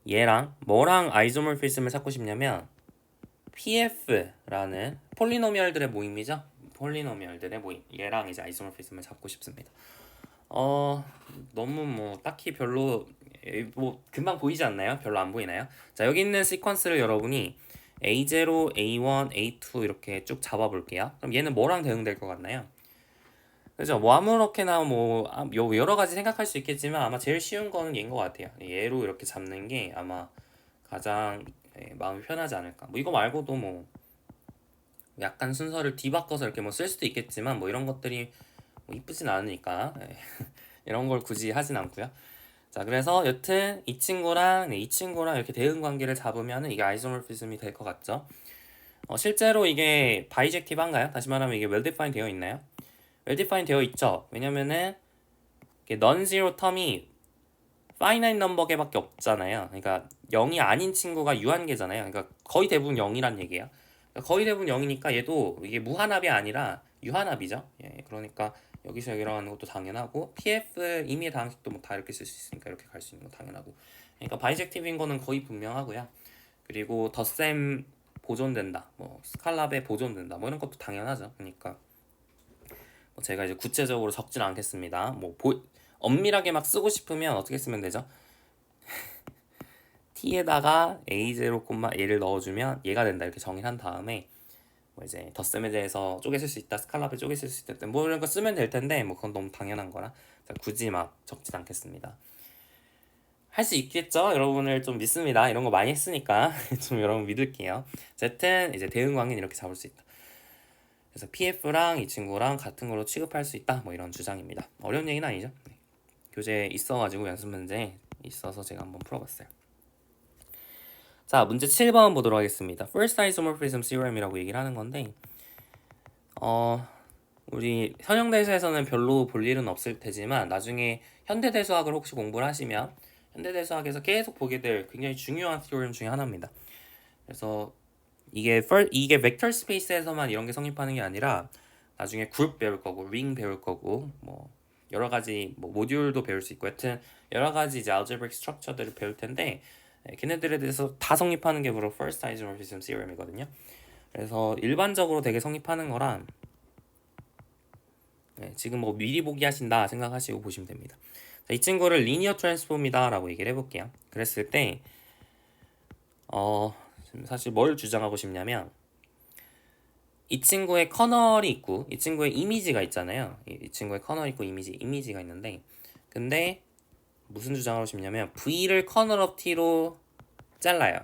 얘랑 뭐랑 아이소모피즘을 찾고 싶냐면 PF라는 폴리노미얼들의 모임이죠. 폴리노미얼들의 모임. 얘랑 이제 아이소모피즘을 찾고 싶습니다. 너무 뭐 딱히 별로 뭐 금방 보이지 않나요? 별로 안 보이나요? 자, 여기 있는 시퀀스를 여러분이 A0, A1, A2 이렇게 쭉 잡아볼게요. 그럼 얘는 뭐랑 대응될 것 같나요? 그죠? 뭐 아무렇게나 뭐 여러 가지 생각할 수 있겠지만 아마 제일 쉬운 거는 얘인 것 같아요. 얘로 이렇게 잡는 게 아마 가장 마음이 편하지 않을까. 뭐 이거 말고도 뭐 약간 순서를 뒤바꿔서 이렇게 뭐 쓸 수도 있겠지만 뭐 이런 것들이 뭐 이쁘진 않으니까 이런 걸 굳이 하진 않고요. 자, 그래서 여튼 이 친구랑 이 친구랑 이렇게 대응 관계를 잡으면 이게 아이소모피즘이 될 것 같죠. 실제로 이게 바이젝티브한가요? 다시 말하면 이게 well defined 되어 있나요? well defined 되어 있죠. 왜냐면은 이게 non-zero term이 finite number 개밖에 없잖아요. 그러니까 0이 아닌 친구가 유한계잖아요. 그러니까 거의 대부분 0이란 얘기예요. 그러니까 거의 대부분 0이니까 얘도 이게 무한합이 아니라 유한합이죠. 예, 그러니까 여기서 여기로 가는 것도 당연하고, PF 임의의 다항식도 뭐 다 이렇게 쓸 수 있으니까 이렇게 갈 수 있는 거 당연하고, 그러니까 바이젝티브인 거는 거의 분명하고요. 그리고 덧셈 보존된다, 뭐 스칼랍에 보존된다, 뭐 이런 것도 당연하죠. 그러니까 뭐 제가 이제 구체적으로 적진 않겠습니다. 뭐 엄밀하게 막 쓰고 싶으면 어떻게 쓰면 되죠? t에다가 a0, 얘를 넣어주면 얘가 된다 이렇게 정의한 다음에 뭐 이제 덧셈에 대해서 쪼개 쓸 수 있다, 스칼랍에 쪼개 쓸 수 있다, 뭐 이런 거 쓰면 될 텐데 뭐 그건 너무 당연한 거라 굳이 막 적진 않겠습니다. 할 수 있겠죠? 여러분을 좀 믿습니다. 이런 거 많이 했으니까 좀 여러분 믿을게요. 어쨌든 이제 대응 광인 이렇게 잡을 수 있다. 그래서 PF랑 이 친구랑 같은 걸로 취급할 수 있다. 뭐 이런 주장입니다. 어려운 얘기는 아니죠. 네. 교재에 있어가지고 연습 문제 있어서 제가 한번 풀어봤어요. 자, 문제 7번 보도록 하겠습니다. First isomorphism theorem이라고 얘기를 하는 건데 우리 현형대수에서는 별로 볼 일은 없을 테지만 나중에 현대대수학을 혹시 공부를 하시면 현대대수학에서 계속 보게 될 굉장히 중요한 theorem 중에 하나입니다. 그래서 이게 벡터 스페이스에서만 이런 게 성립하는 게 아니라 나중에 그룹 배울 거고 링 배울 거고 뭐 여러 가지 뭐 모듈도 배울 수 있고 하여튼 여러 가지 이제 algebraic structure들을 배울 텐데 걔네들에 대해서 다 성립하는 게 바로 first isomorphism theorem이거든요. 그래서 일반적으로 되게 성립하는 거랑 지금 뭐 미리 보기 하신다 생각하시고 보시면 됩니다. 자, 이 친구를 리니어 트랜스폼이다 라고 얘기를 해볼게요. 그랬을 때 사실 뭘 주장하고 싶냐면 이 친구의 커널이 있고 이 친구의 이미지가 있잖아요. 이 친구의 커널이 있고 이미지가 있는데 근데 무슨 주장하고 싶냐면 V를 커널 of T로 잘라요.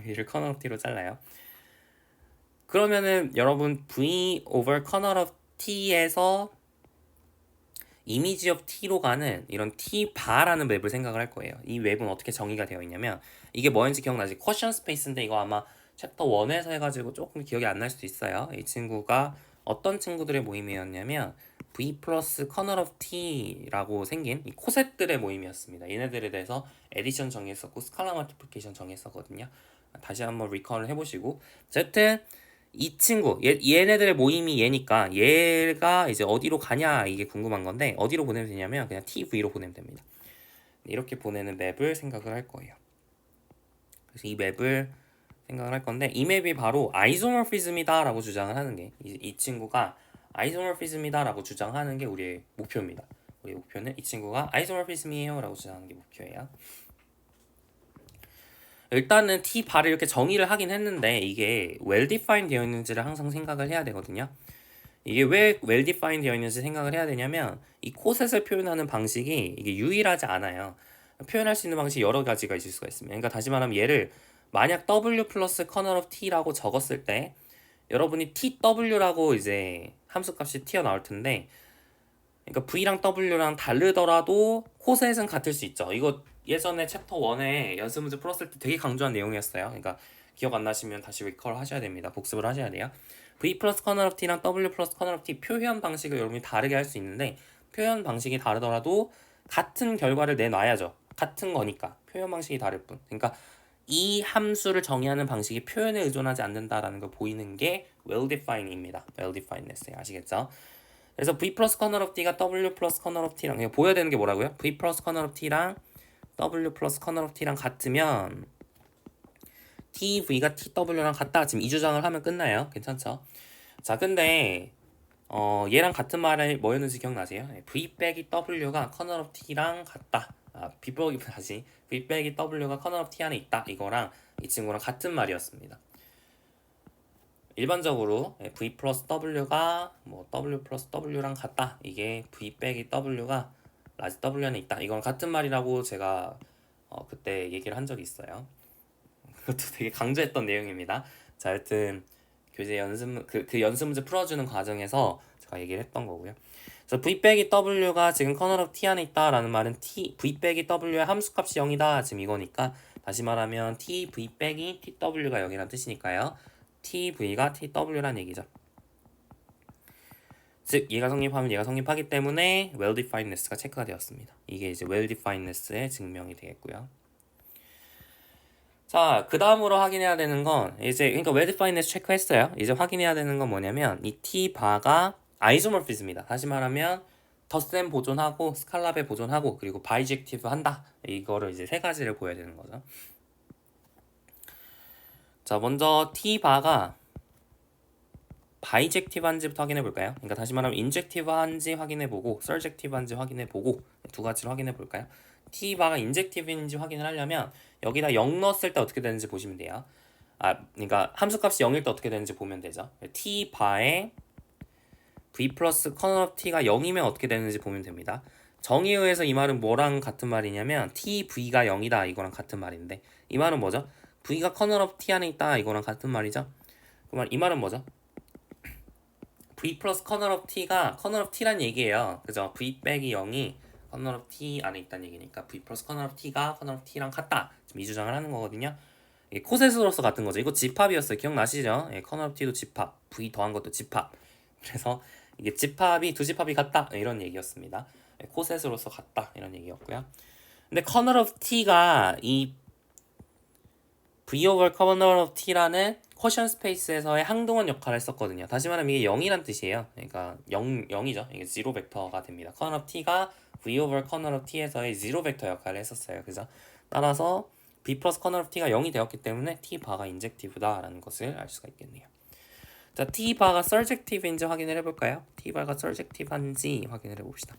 V를 커널 of T로 잘라요. 그러면은 여러분 V over 커널 of T에서 이미지 of T로 가는 이런 T 바라는 맵을 생각을 할 거예요. 이 맵은 어떻게 정의가 되어 있냐면 이게 뭐인지 기억나지? 쿼션 스페이스인데 이거 아마 챕터 1에서 해가지고 조금 기억이 안 날 수도 있어요. 이 친구가 어떤 친구들의 모임이었냐면 V 플러스 커널 오브 T라고 생긴 이 코셋들의 모임이었습니다. 얘네들에 대해서 에디션 정의했었고 스칼라 멀티플리케이션 정의했었거든요. 다시 한번 리컬을 해보시고 어쨌든 이 친구 얘네들의 모임이 얘니까 얘가 이제 어디로 가냐 이게 궁금한 건데 어디로 보내면 되냐면 그냥 TV로 보내면 됩니다. 이렇게 보내는 맵을 생각을 할 거예요. 그래서 이 맵을 생각을 할 건데 이 맵이 바로 아이소모피즘이다 라고 주장을 하는 게 이 친구가 아이소모피즘이다 라고 주장하는 게 우리의 목표입니다. 우리의 목표는 이 친구가 아이소모피즘이에요 라고 주장하는 게 목표예요. 일단은 T 바를 이렇게 정의를 하긴 했는데 이게 well-defined 되어 있는지를 항상 생각을 해야 되거든요. 이게 왜 well-defined 되어 있는지 생각을 해야 되냐면 이 코셋을 표현하는 방식이 이게 유일하지 않아요. 표현할 수 있는 방식이 여러 가지가 있을 수가 있습니다. 그러니까 다시 말하면 얘를 만약 W 플러스 커널 오브 T라고 적었을 때 여러분이 TW라고 이제 함수값이 튀어나올 텐데 그러니까 V랑 W랑 다르더라도 코셋은 같을 수 있죠. 이거 예전에 챕터 1에 연습 문제 풀었을 때 되게 강조한 내용이었어요. 그러니까 기억 안 나시면 다시 리컬 하셔야 됩니다. 복습을 하셔야 돼요. V 플러스 커널 오브 T랑 W 플러스 커널 오브 T 표현 방식을 여러분이 다르게 할 수 있는데 표현 방식이 다르더라도 같은 결과를 내놔야죠. 같은 거니까 표현 방식이 다를 뿐. 그러니까 이 함수를 정의하는 방식이 표현에 의존하지 않는다라는 걸 보이는 게 well-defined입니다. well-definedness 아시겠죠? 그래서 V 플러스 커널 오브 T가 W 플러스 커널 오브 T랑 이거 보여야 되는 게 뭐라고요? V 플러스 커널 오브 T랑 W 플러스 커널 오브 T랑 같으면 TV가 TW랑 같다. 지금 이 주장을 하면 끝나요. 괜찮죠? 자, 근데 얘랑 같은 말이 뭐였는지 기억나세요? V 빼기 W가 커널 오브 T랑 같다. V 빼기 W가 커널 오브 T 안에 있다. 이거랑 이 친구랑 같은 말이었습니다. 일반적으로 V 플러스 W가 뭐 W 플러스 W랑 같다. 이게 V 빼기 W가 라지 W 안에 있다. 이건 같은 말이라고 제가 그때 얘기를 한 적이 있어요. 그것도 되게 강조했던 내용입니다. 자, 하여튼 교재 연습 그 연습 문제 풀어주는 과정에서 제가 얘기를 했던 거고요. 그래서 V 빼기 W가 지금 커널 오브 T 안에 있다라는 말은 V 빼기 W의 함수값이 0이다. 지금 이거니까 다시 말하면 V 빼기 TW가 0이라는 뜻이니까요. TV가 TW란 얘기죠. 즉 얘가 성립하면 얘가 성립하기 때문에 well-definedness가 체크가 되었습니다. 이게 이제 well-definedness의 증명이 되겠고요. 자, 그 다음으로 확인해야 되는 건 이제 그러니까 well-definedness 체크했어요. 이제 확인해야 되는 건 뭐냐면 이 T바가 아이소모피즘이다. 다시 말하면 덧셈 보존하고 스칼랍에 보존하고 그리고 바이젝티브 한다. 이거를 이제 세 가지를 보여야 되는 거죠. 자, 먼저 t바가 바이젝티브한지부터 확인해볼까요? 그러니까 다시 말하면 인젝티브한지 확인해보고 서젝티브한지 확인해보고 두 가지로 확인해볼까요? t바가 인젝티브인지 확인을 하려면 여기다 0 넣었을 때 어떻게 되는지 보시면 돼요. 그러니까 함수값이 0일 때 어떻게 되는지 보면 되죠. t바에 v 플러스 커널 오브 t가 0이면 어떻게 되는지 보면 됩니다. 정의에 의해서 이 말은 뭐랑 같은 말이냐면 tv가 0이다 이거랑 같은 말인데 이 말은 뭐죠? v가 커널 오브 t 안에 있다 이거랑 같은 말이죠. 이 말은 뭐죠? v 플러스 커널 오브 t가 커널 오브 t란 얘기예요. 그죠? v 빼기 0이 커널 오브 t 안에 있다는 얘기니까 v 플러스 커널 오브 t가 커널 오브 t랑 같다. 지금 이 주장을 하는 거거든요. 코셋으로서 같은 거죠. 이거 집합이었어요. 기억나시죠? 커널 오브 t도 집합, v 더한 것도 집합. 그래서 이게 집합이 두 집합이 같다 이런 얘기였습니다. 코셋으로서 같다 이런 얘기였고요. 근데 커널 오브 t가 이 v over 커널 오브 t라는 쿼션 스페이스에서의 항동원 역할을 했었거든요. 다시 말하면 이게 0이란 뜻이에요. 그러니까 0이죠. 이게 0 벡터가 됩니다. 커널 오브 t가 v over 커널 오브 t에서의 0 벡터 역할을 했었어요. 그죠? 따라서 b 플러스 커널 오브 t가 0이 되었기 때문에 t바가 인젝티브다라는 것을 알 수가 있겠네요. 자, t바가 서젝티브인지 확인을 해볼까요? t바가 서젝티브한지 확인을 해봅시다.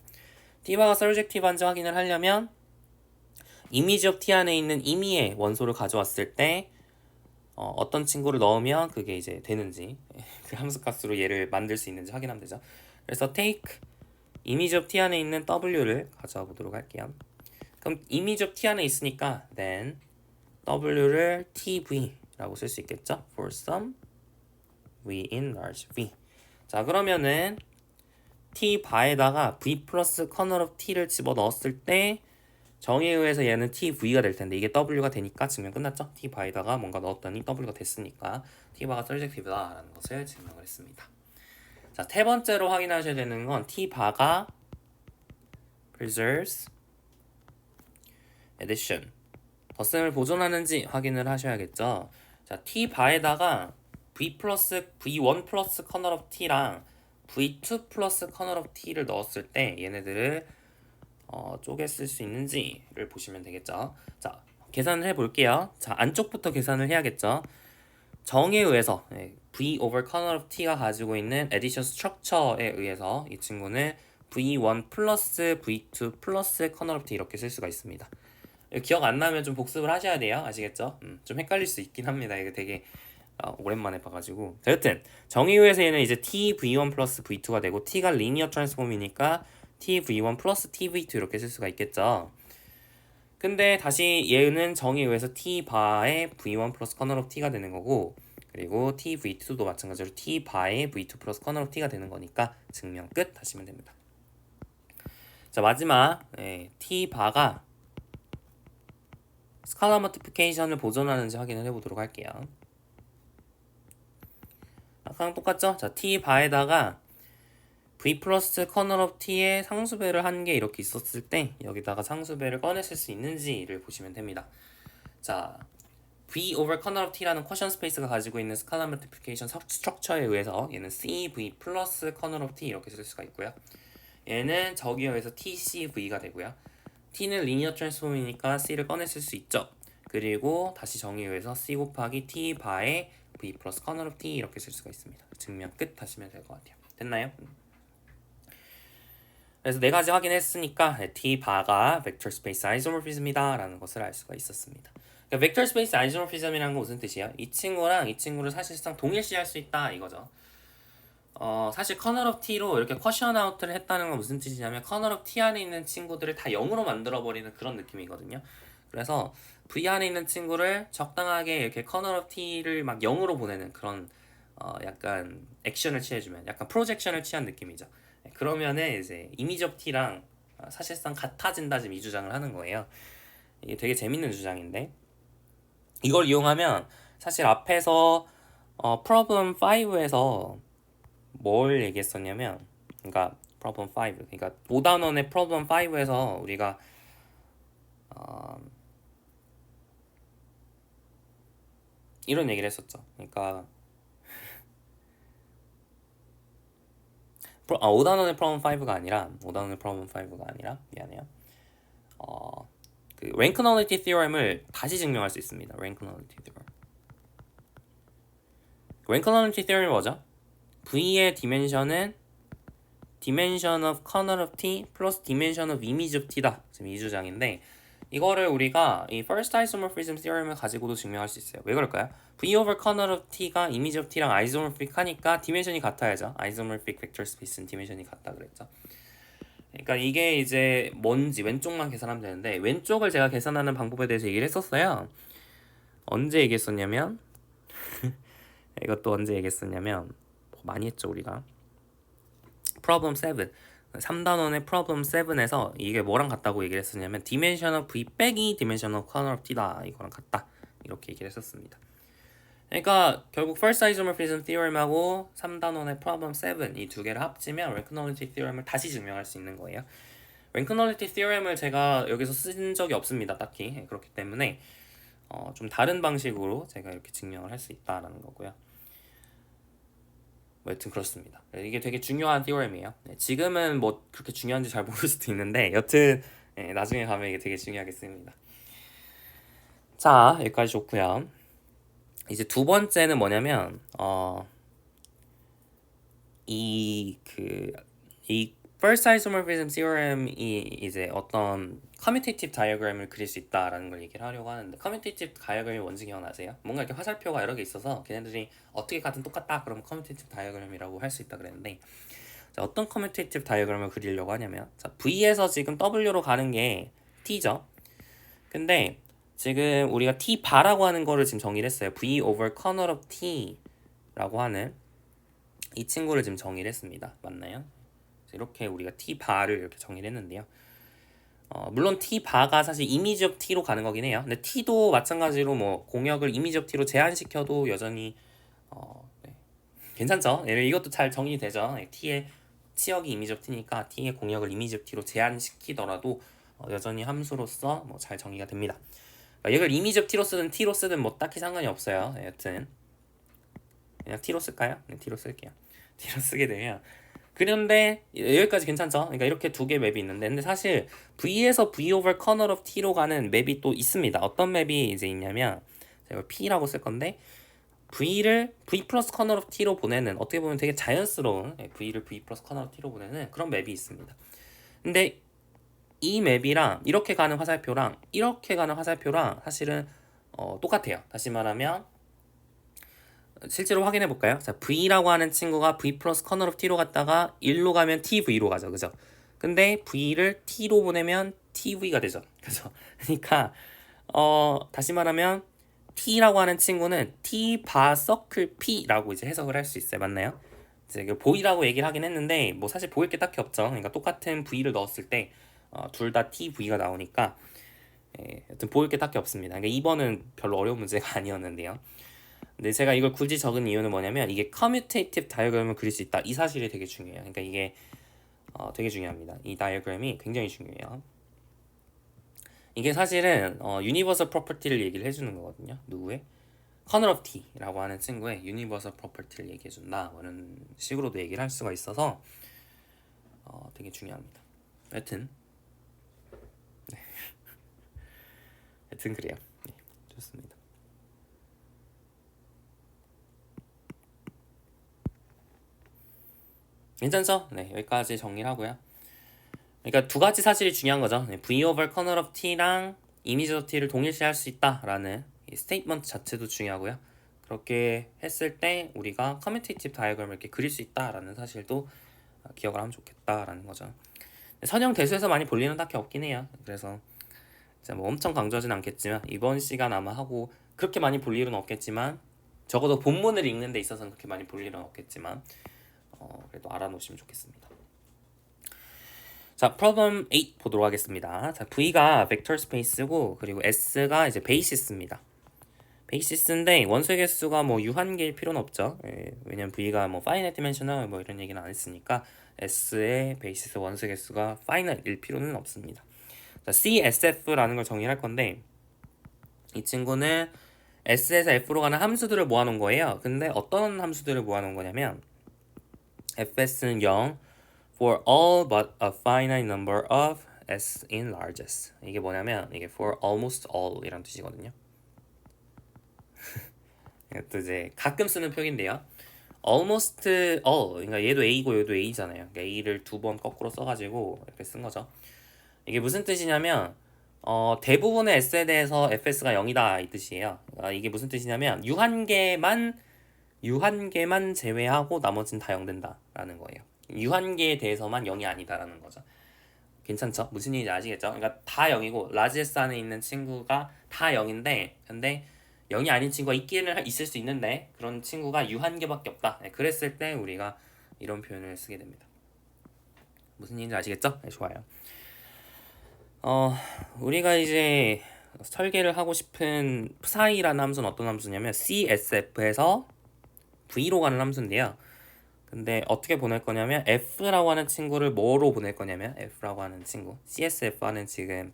t바가 서젝티브한지 확인을 하려면 이미지 오브 t 안에 있는 임의의 원소를 가져왔을 때 어떤 친구를 넣으면 그게 이제 되는지 그 함수값으로 얘를 만들 수 있는지 확인하면 되죠. 그래서 take 이미지 오브 t 안에 있는 w를 가져와 보도록 할게요. 그럼 이미지 오브 t 안에 있으니까 then w를 tv라고 쓸 수 있겠죠. for some v in large v. 자, 그러면은 t바에다가 v 플러스 커널 오브 t를 집어넣었을 때 정의에 의해서 얘는 tv가 될 텐데 이게 w가 되니까 증명 끝났죠. t바에다가 뭔가 넣었더니 w가 됐으니까 t바가 서젝티브다라는 것을 증명을 했습니다. 자, 세 번째로 확인하셔야 되는 건 t바가 preserves addition 덧셈을 보존하는지 확인을 하셔야겠죠. 자, t바에다가 v 플러스 v1 플러스 커널 오브 t랑 v2 플러스 커널 오브 t를 넣었을 때 얘네들을 쪼개 쓸 수 있는지를 보시면 되겠죠. 자, 계산을 해볼게요. 자, 안쪽부터 계산을 해야겠죠. 정에 의해서 v over 커널 오브 t가 가지고 있는 addition structure에 의해서 이 친구는 v1 플러스 v2 플러스 커널 오브 t 이렇게 쓸 수가 있습니다. 기억 안 나면 좀 복습을 하셔야 돼요. 아시겠죠? 좀 헷갈릴 수 있긴 합니다. 이게 되게 오랜만에 봐가지고. 자, 여튼 정의 의해서 얘는 이제 t v1 플러스 v2가 되고 t가 리니어 트랜스폼이니까 t v1 플러스 t v2 이렇게 쓸 수가 있겠죠. 근데 다시 얘는 정의에 의해서 t 바의 v1 플러스 커널 오브 t가 되는 거고 그리고 t v2도 마찬가지로 t 바의 v2 플러스 커널 오브 t가 되는 거니까 증명 끝 하시면 됩니다. 자, 마지막 t 바가 스칼라 멀티플리케이션을 보존하는지 확인을 해보도록 할게요. 아까랑 똑같죠? 자, t 바에다가 v 플러스 커널 오브 t의 상수배를 한 개 이렇게 있었을 때 여기다가 상수배를 꺼내실 수 있는지를 보시면 됩니다. 자, v over 커널 오브 t라는 쿼션 스페이스가 가지고 있는 스칼라 멀티플리케이션 스트럭처에 의해서 얘는 cv 플러스 커널 오브 t 이렇게 쓸 수가 있고요. 얘는 저기에 의해서 tcv가 되고요. t는 리니어 트랜스폼이니까 c를 꺼내실 수 있죠. 그리고 다시 정의에 의해서 c 곱하기 t 바의 v 플러스 커널 오브 t 이렇게 쓸 수가 있습니다. 증명 끝 하시면 될 것 같아요. 됐나요? 그래서 네 가지 확인했으니까 t 바가 벡터 스페이스 아이소모피즘이다 라는 것을 알 수가 있었습니다. 그러니까 벡터 스페이스 아이소모피즘이라는 건 무슨 뜻이에요? 이 친구랑 이 친구를 사실상 동일시할 수 있다 이거죠. 사실 커널 오브 t로 이렇게 쿼션 아웃을 했다는 건 무슨 뜻이냐면 커널 오브 t 안에 있는 친구들을 다 0으로 만들어버리는 그런 느낌이거든요. 그래서 v 안에 있는 친구를 적당하게 이렇게 커널 오브 t를 막 0으로 보내는 그런 약간 액션을 취해주면 약간 프로젝션을 취한 느낌이죠. 그러면은 이제 이미지 오브 t랑 사실상 같아진다 지금 이 주장을 하는 거예요. 이게 되게 재밌는 주장인데 이걸 이용하면 사실 앞에서 problem 5에서 뭘 얘기했었냐면 그러니까 problem 5 그러니까 5단원의 problem 5에서 우리가 이런 얘기를 했었죠. 그러니까 5단원의 problem 5가 아니라 5단원의 problem 5가 아니라 미안해요. 그 rank nullity theorem을 다시 증명할 수 있습니다. rank nullity theorem. 랭커널리티 theorem이 뭐죠? V의 디멘션은 dimension of kernel of T 플러스 dimension of image of T다. 지금 이 주장인데 이거를 우리가 이 first isomorphism theorem을 가지고도 증명할 수 있어요. 왜 그럴까요? V over kernel of T가 image of T랑 isomorphic 하니까 디멘션이 같아야죠. isomorphic vector space는 디멘션이 같다 그랬죠. 그러니까 이게 이제 뭔지 왼쪽만 계산하면 되는데 왼쪽을 제가 계산하는 방법에 대해서 얘기를 했었어요. 언제 얘기했었냐면 이것도 언제 얘기했었냐면 많이 했죠 우리가. problem 7 3단원의 problem 7에서 이게 뭐랑 같다고 얘기를 했었냐면 dimension of v 빼기 dimension of kernel of t다 이거랑 같다 이렇게 얘기를 했었습니다. 그러니까 결국 first isomorphism theorem하고 3단원의 problem 7 이 두 개를 합치면 Rank-Nullity theorem을 다시 증명할 수 있는 거예요. Rank-Nullity theorem을 제가 여기서 쓴 적이 없습니다 딱히. 그렇기 때문에 좀 다른 방식으로 제가 이렇게 증명을 할 수 있다라는 거고요. 여튼 그렇습니다. 이게 되게 중요한 theorem이에요. 지금은 뭐 그렇게 중요한지 잘 모를 수도 있는데 여튼 나중에 가면 이게 되게 중요하겠습니다. 자 여기까지 좋고요. 이제 두 번째는 뭐냐면 이 first isomorphism theorem이 이제 어떤 commutative diagram을 그릴 수 있다라는 걸 얘기를 하려고 하는데 commutative diagram이 뭔지 기억나세요? 뭔가 이렇게 화살표가 여러 개 있어서 걔네들이 어떻게 가든 똑같다 그러면 commutative diagram이라고 할 수 있다 그랬는데 자, 어떤 commutative diagram을 그리려고 하냐면 자, V에서 지금 W로 가는 게 T죠. 근데 지금 우리가 T 바라고 하는 거를 지금 정의를 했어요. V over kernel of T라고 하는 이 친구를 지금 정의를 했습니다. 맞나요? 이렇게 우리가 T 바를 이렇게 정의를 했는데요. 물론 T 바가 사실 이미지 업 T로 가는 거긴 해요. 근데 T도 마찬가지로 뭐 공역을 이미지 업 T로 제한시켜도 여전히 네. 괜찮죠? 이것도 잘 정의되죠. T의 치역이 이미지 업 T니까 T의 공역을 이미지 업 T로 제한시키더라도 여전히 함수로서 뭐 잘 정의가 됩니다. 그러니까 이걸 이미지 업 T로 쓰든 T로 쓰든 뭐 딱히 상관이 없어요. 여튼 그냥 T로 쓸까요? 네, T로 쓸게요. T로 쓰게 되면 그런데 여기까지 괜찮죠? 그러니까 이렇게 두 개 맵이 있는데 근데 사실 V에서 V over kernel of T로 가는 맵이 또 있습니다. 어떤 맵이 이제 있냐면 제가 P라고 쓸 건데 V를 V 플러스 kernel of T로 보내는 어떻게 보면 되게 자연스러운 V를 V 플러스 kernel of T로 보내는 그런 맵이 있습니다. 근데 이 맵이랑 이렇게 가는 화살표랑 이렇게 가는 화살표랑 사실은 똑같아요. 다시 말하면 실제로 확인해 볼까요? 자, V라고 하는 친구가 V 플러스 kernel of T로 갔다가 1로 가면 TV로 가죠. 그죠? 근데 V를 T로 보내면 TV가 되죠. 그죠? 그러니까 다시 말하면 T라고 하는 친구는 T 바 서클 P라고 이제 해석을 할 수 있어요. 맞나요? 이제 보이라고 얘기를 하긴 했는데 뭐 사실 보일 게 딱히 없죠. 그러니까 똑같은 V를 넣었을 때 둘 다 TV가 나오니까 여튼 보일 게 딱히 없습니다. 그러니까 2번은 별로 어려운 문제가 아니었는데요. 근데 제가 이걸 굳이 적은 이유는 뭐냐면 이게 commutative diagram을 그릴 수 있다 이 사실이 되게 중요해요. 그러니까 이게 되게 중요합니다. 이 다이어그램이 굉장히 중요해요. 이게 사실은 universal property를 얘기를 해주는 거거든요. 누구의? kernel of T라고 하는 친구의 universal property를 얘기해준다 이런 식으로도 얘기를 할 수가 있어서 되게 중요합니다. 여튼 네. 여튼 그래요. 네, 좋습니다. 괜찮죠? 네, 여기까지 정리를 하고요. 그러니까 두 가지 사실이 중요한 거죠. V over kernel of T랑 image of T를 동일시할 수 있다라는 이 스테이트먼트 자체도 중요하고요. 그렇게 했을 때 우리가 commutative diagram을 이렇게 그릴 수 있다라는 사실도 기억을 하면 좋겠다라는 거죠. 선형 대수에서 많이 볼 일은 딱히 없긴 해요. 그래서 진짜 뭐 엄청 강조하진 않겠지만 이번 시간 아마 하고 그렇게 많이 볼 일은 없겠지만 적어도 본문을 읽는 데 있어서는 그렇게 많이 볼 일은 없겠지만 그래도 알아놓으시면 좋겠습니다. 자, problem 8 보도록 하겠습니다. 자, V가 벡터 스페이스고 그리고 S가 이제 베이시스입니다. 베이시스인데 원소의 개수가 뭐 유한계일 필요는 없죠. 왜냐면 V가 뭐 finite dimensional 뭐 이런 얘기는 안 했으니까 S의 베이시스 원소의 개수가 finite일 필요는 없습니다. 자, CSF라는 걸 정의할 건데 이 친구는 S에서 F로 가는 함수들을 모아놓은 거예요. 근데 어떤 함수들을 모아놓은 거냐면 fs는 0 for all but a finite number of s in largest. 이게 뭐냐면 이게 for almost all 이란 뜻이거든요. 또 이제 가끔 쓰는 표기인데요. almost all, 그러니까 얘도 A고 얘도 A잖아요. 그러니까 A를 두 번 거꾸로 써가지고 이렇게 쓴 거죠. 이게 무슨 뜻이냐면 대부분의 S에 대해서 FS가 0이다 이 뜻이에요. 이게 무슨 뜻이냐면 유한계만 제외하고 나머지는 다 0 된다라는 거예요. 유한계에 대해서만 0이 아니다라는 거죠. 괜찮죠? 무슨 얘기인지 아시겠죠? 그러니까 다 0이고 라지 S 안에 있는 친구가 다 0인데 근데 0이 아닌 친구가 있을 수 있는데 그런 친구가 유한계밖에 없다. 네, 그랬을 때 우리가 이런 표현을 쓰게 됩니다. 무슨 얘기인지 아시겠죠? 네, 좋아요. 우리가 이제 설계를 하고 싶은 psi라는 함수는 어떤 함수냐면 CSF에서 V로 가는 함수인데요. 근데 어떻게 보낼 거냐면 F라고 하는 친구를 뭐로 보낼 거냐면 F라고 하는 친구 CSF와는 지금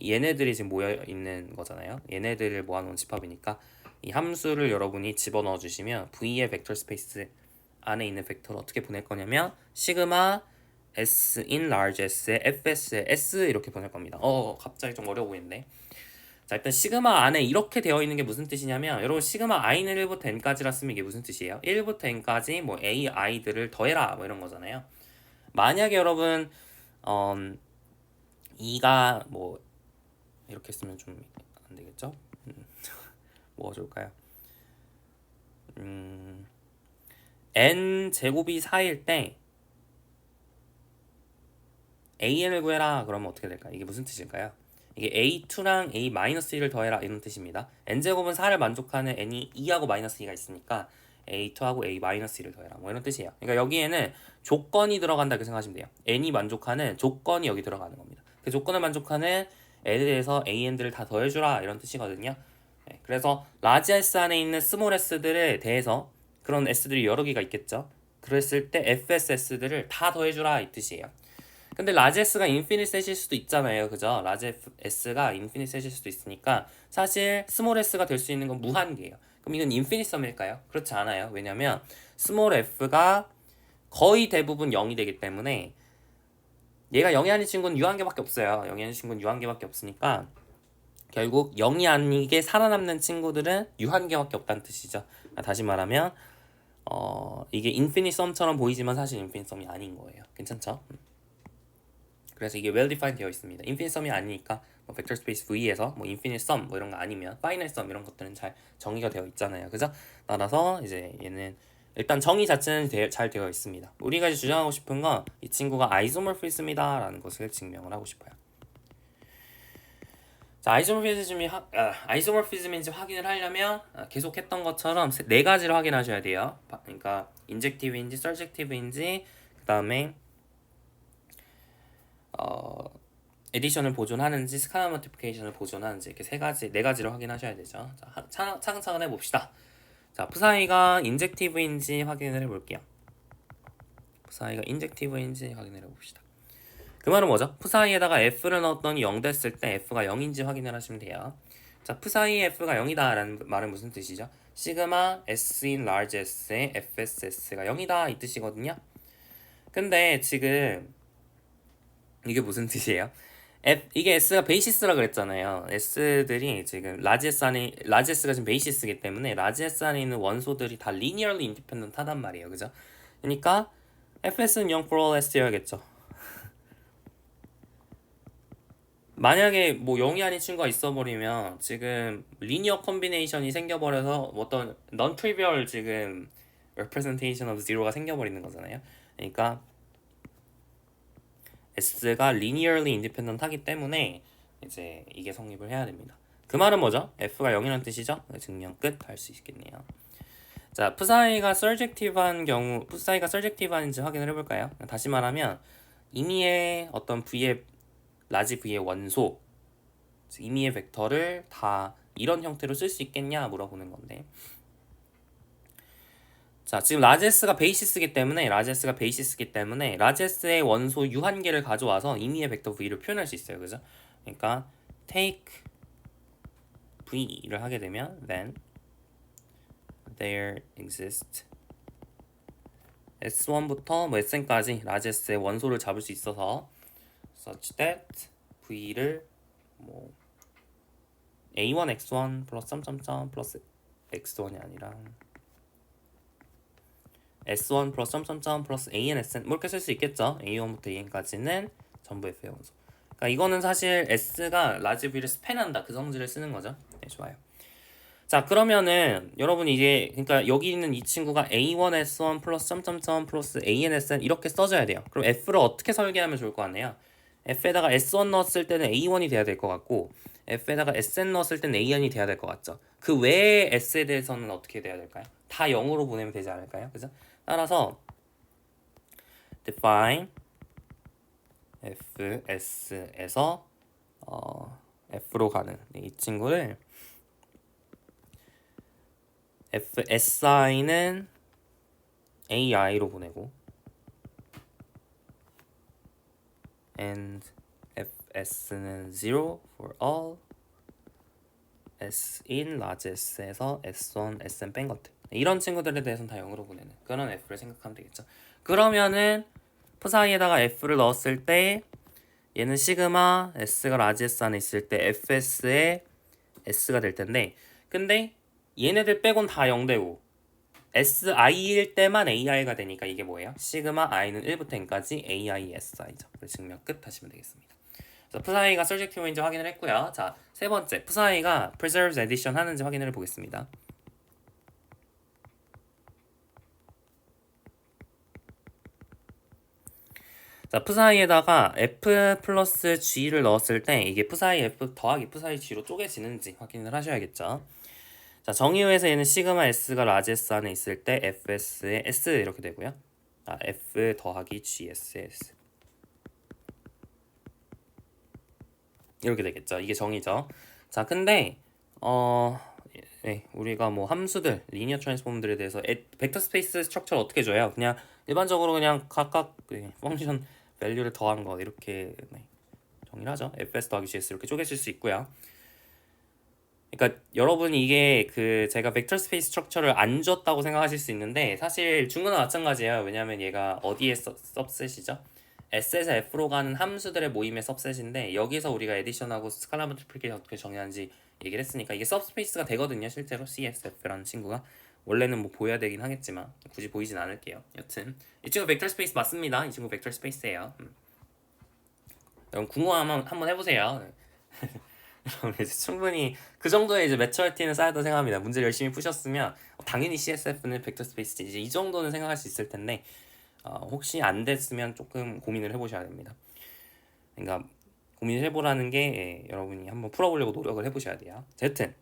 얘네들이 지금 모여 있는 거잖아요. 얘네들을 모아놓은 집합이니까 이 함수를 여러분이 집어넣어 주시면 V의 벡터 스페이스 안에 있는 벡터를 어떻게 보낼 거냐면 시그마 S in large S에 FS에 S 이렇게 보낼 겁니다. 갑자기 좀 어려워 보이는데. 자, 일단 시그마 안에 이렇게 되어 있는 게 무슨 뜻이냐면 여러분 시그마 i는 1부터 n까지라 쓰면 이게 무슨 뜻이에요? 1부터 n까지 뭐 a i들을 더해라 뭐 이런 거잖아요. 만약에 여러분 2가 뭐 이렇게 쓰면 좀 안 되겠죠? 뭐가 좋을까요? n 제곱이 4일 때 an을 구해라 그러면 어떻게 될까요? 이게 무슨 뜻일까요? 이게 a2랑 a-1을 더해라 이런 뜻입니다. n제곱은 4를 만족하는 n이 2하고 마이너스 2가 있으니까 a2하고 a-1을 더해라 뭐 이런 뜻이에요. 그러니까 여기에는 조건이 들어간다 이렇게 생각하시면 돼요. n이 만족하는 조건이 여기 들어가는 겁니다. 그 조건을 만족하는 n에 대해서 an들을 다 더해주라 이런 뜻이거든요. 네, 그래서 라지 S 안에 있는 스몰 s들에 대해서 그런 s들이 여러 개가 있겠죠. 그랬을 때 FSS들을 다 더해주라 이 뜻이에요. 근데 라지 S가 인피니트 셋일 수도 있잖아요. 그죠? 라지 S가 인피니트 셋일 수도 있으니까 사실 스몰 S가 될 수 있는 건 무한계예요. 그럼 이건 인피니트 썸일까요? 그렇지 않아요. 왜냐면 스몰 F가 거의 대부분 0이 되기 때문에 얘가 0이 아닌 친구는 유한계밖에 없어요. 0이 아닌 친구는 유한계밖에 없으니까 결국 0이 아니게 살아남는 친구들은 유한계밖에 없다는 뜻이죠. 다시 말하면 이게 인피니트 썸처럼 보이지만 사실 인피니트 썸이 아닌 거예요. 괜찮죠? 그래서 이게 well defined 되어 있습니다. infinite sum이 아니니까 뭐 vector space V에서 뭐 infinite sum 뭐 이런 거 아니면 finite sum 이런 것들은 잘 정의가 되어 있잖아요. 그죠? 따라서 이제 얘는 일단 정의 자체는 잘 되어 있습니다. 우리가 이제 주장하고 싶은 건 이 친구가 아이소모피즘이다 라는 것을 증명을 하고 싶어요. 자, 아이소모피즘인지 확인을 하려면 계속 했던 것처럼 네 가지를 확인하셔야 돼요. 그러니까 인젝티브인지 서젝티브인지 그 다음에 에디션을 보존하는지 스카라 멀티플리케이션을 보존하는지 이렇게 네 가지를 확인하셔야 되죠. 자, 차근차근 해봅시다. 자, 푸사이가 인젝티브인지 확인을 해볼게요. 푸사이가 인젝티브인지 확인을 해봅시다. 그 말은 뭐죠? 푸사이에다가 F를 넣었더니 0 됐을 때 F가 0인지 확인을 하시면 돼요. 자, 푸사이 F가 0이다 라는 말은 무슨 뜻이죠? 시그마 S in large S의 FSS가 0이다 이 뜻이거든요. 근데 지금 이게 무슨 뜻이에요? 이게 S가 베이시스라 그랬잖아요. S들이 지금 라지 S가 지금 베이시스이기 때문에 라지 S 안에 있는 원소들이 다 linearly independent 하단 말이에요. 그죠? 그러니까 FS는 0 for all S여야겠죠. 만약에 뭐 0이 아닌 친구가 있어버리면 지금 리니어 컨비네이션이 생겨버려서 어떤 non-trivial 지금 representation of zero가 생겨버리는 거잖아요. 그러니까 S가 linearly independent 하기 때문에 이제 이게 성립을 해야 됩니다. 그 말은 뭐죠? F가 0이라는 뜻이죠? 증명 끝 할 수 있겠네요. 자, 푸사이가 surjective한지 확인을 해볼까요? 다시 말하면 임의의 어떤 라지 V의 원소, 임의의 벡터를 다 이런 형태로 쓸 수 있겠냐 물어보는 건데, 자, 지금 라제스가 베이시스기 때문에 라제스의 원소 유한계를 가져와서 임의의 벡터 V를 표현할 수 있어요. 그죠? 그러니까 take V를 하게 되면 then there exist S1부터 뭐 Sn까지 라제스의 원소를 잡을 수 있어서 such that V를 뭐 A1 X1 플러스 점점점 플러스 x1이 아니라 s1 플러스 점점점 플러스 an sn 뭐 이렇게 쓸 수 있겠죠. a1부터 an까지는 전부 f의 원소. 그러니까 이거는 사실 s가 라지 v를 스팬한다 그 성질을 쓰는 거죠. 네, 좋아요. 자, 그러면은 여러분이 이제 그러니까 여기 있는 이 친구가 a1 s1 플러스 점점점 플러스 an sn 이렇게 써줘야 돼요. 그럼 f를 어떻게 설계하면 좋을 것 같네요. f에다가 s1 넣었을 때는 a1이 돼야 될 것 같고 f에다가 sn 넣었을 때는 an이 돼야 될 것 같죠. 그 외에 s에 대해서는 어떻게 돼야 될까요? 다 0으로 보내면 되지 않을까요? 그죠? 따라서 define fs에서 f로 가는 이 친구를 fsi는 ai로 보내고 and fs는 0 for all s in large s에서 s1, sn 뺀 것들 이런 친구들에 대해서는 다 0으로 보내는 그런 f를 생각하면 되겠죠. 그러면은 프 사이에다가 f를 넣었을 때 얘는 시그마 s가 라지 s 안에 있을 때 fs의 s가 될 텐데 근데 얘네들 빼곤 다 0되고 si일 때만 ai가 되니까 이게 뭐예요? 시그마 i는 1부터 n까지 ai si죠. 그래서 증명 끝 하시면 되겠습니다. 그래서 푸사이가 surjective인지 확인을 했고요. 자, 세 번째 푸사이가 preserves addition 하는지 확인을 해보겠습니다. 자, 푸사이에다가 f 플러스 g를 넣었을 때 이게 푸사이 f 더하기 푸사이 g로 쪼개지는지 확인을 하셔야겠죠. 자, 정의유에서 얘는 시그마 s가 라지 s 안에 있을 때 fs의 s 이렇게 되고요. f 더하기 gs의 s 이렇게 되겠죠. 이게 정의죠. 자, 근데 네, 우리가 뭐 함수들, 리니어 트랜스폼들에 대해서 벡터 스페이스 스트럭처를 어떻게 줘요? 그냥 일반적으로 그냥 각각 펑션 밸류를 더한 거 이렇게 정의를 하죠. fs 더하기 gs 이렇게 쪼개질 수 있고요. 그러니까 여러분이 이게 그 제가 벡터 스페이스 스트럭처를 안 줬다고 생각하실 수 있는데 사실 준 거나 마찬가지예요. 왜냐하면 얘가 어디에 सब셋이죠? S에서 F로 가는 함수들의 모임의 सब셋인데 여기서 우리가 에디션하고 스칼라 멀티플리케이션 어떻게 정의하는지 얘기를 했으니까 이게 सब스페이스가 되거든요. 실제로 CSF라는 친구가 원래는 뭐 보여야 되긴 하겠지만 굳이 보이진 않을게요. 여튼 이 친구 벡터 스페이스 맞습니다. 이 친구 벡터 스페이스예요. 여러분 궁금하면 한번 해보세요. 이제 충분히 그 정도의 이제 매처리티는 쌓였다 생각합니다. 문제를 열심히 푸셨으면 당연히 CSF는 벡터 스페이스지 이제 이 정도는 생각할 수 있을 텐데 혹시 안 됐으면 조금 고민을 해보셔야 됩니다. 그러니까 고민을 해보라는 게 여러분이 한번 풀어보려고 노력을 해보셔야 돼요. 여튼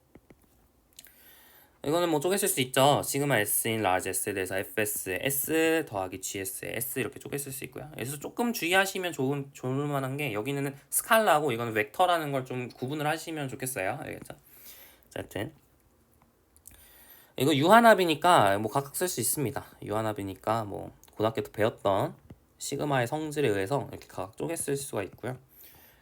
이거는 뭐 쪼개실 수 있죠. 시그마 S인 라지 S에 대해서 FS의 S 더하기 GS의 S 이렇게 쪼개실 수 있고요. 여기서 조금 주의하시면 좋을 만한 게 여기는 스칼라고 이거는 벡터라는 걸 좀 구분을 하시면 좋겠어요. 알겠죠? 여튼 이거 유한합이니까 뭐 각각 쓸 수 있습니다. 유한합이니까 뭐 고등학교 때 배웠던 시그마의 성질에 의해서 이렇게 각각 쪼개 쓸 수가 있고요.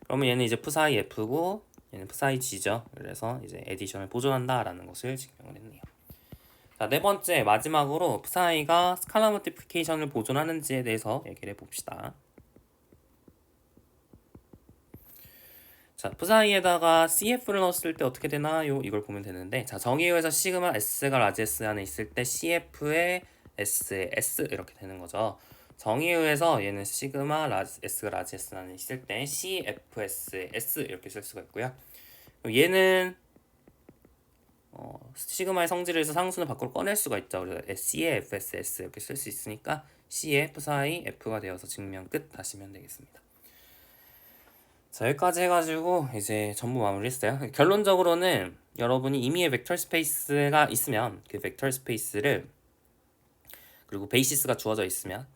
그러면 얘는 이제 푸사이 F고 얘는 푸사이 G죠. 그래서 이제 에디션을 보존한다라는 것을 증명을 했네요. 자, 네 번째 마지막으로 푸사이가 스칼라 멀티플리케이션을 보존하는지에 대해서 얘기를 해봅시다. 자, 푸사이에다가 CF를 넣었을 때 어떻게 되나요? 이걸 보면 되는데 자, 정의유에서 시그마 S가 라지 S 안에 있을 때 CF의 S의 S 이렇게 되는 거죠. 정의유에서 얘는 시그마 S가 라지 S 안에 있을 때 CFS의 S 이렇게 쓸 수가 있고요. 얘는 시그마의 성질을 해서 상수는 밖으로 꺼낼 수가 있죠. 그래서 C의 FSS 이렇게 쓸 수 있으니까 C의 F 사이 F가 되어서 증명 끝 하시면 되겠습니다. 자, 여기까지 해가지고 이제 전부 마무리했어요. 결론적으로는 여러분이 임의의 벡터 스페이스가 있으면 그 벡터 스페이스를 그리고 베이시스가 주어져 있으면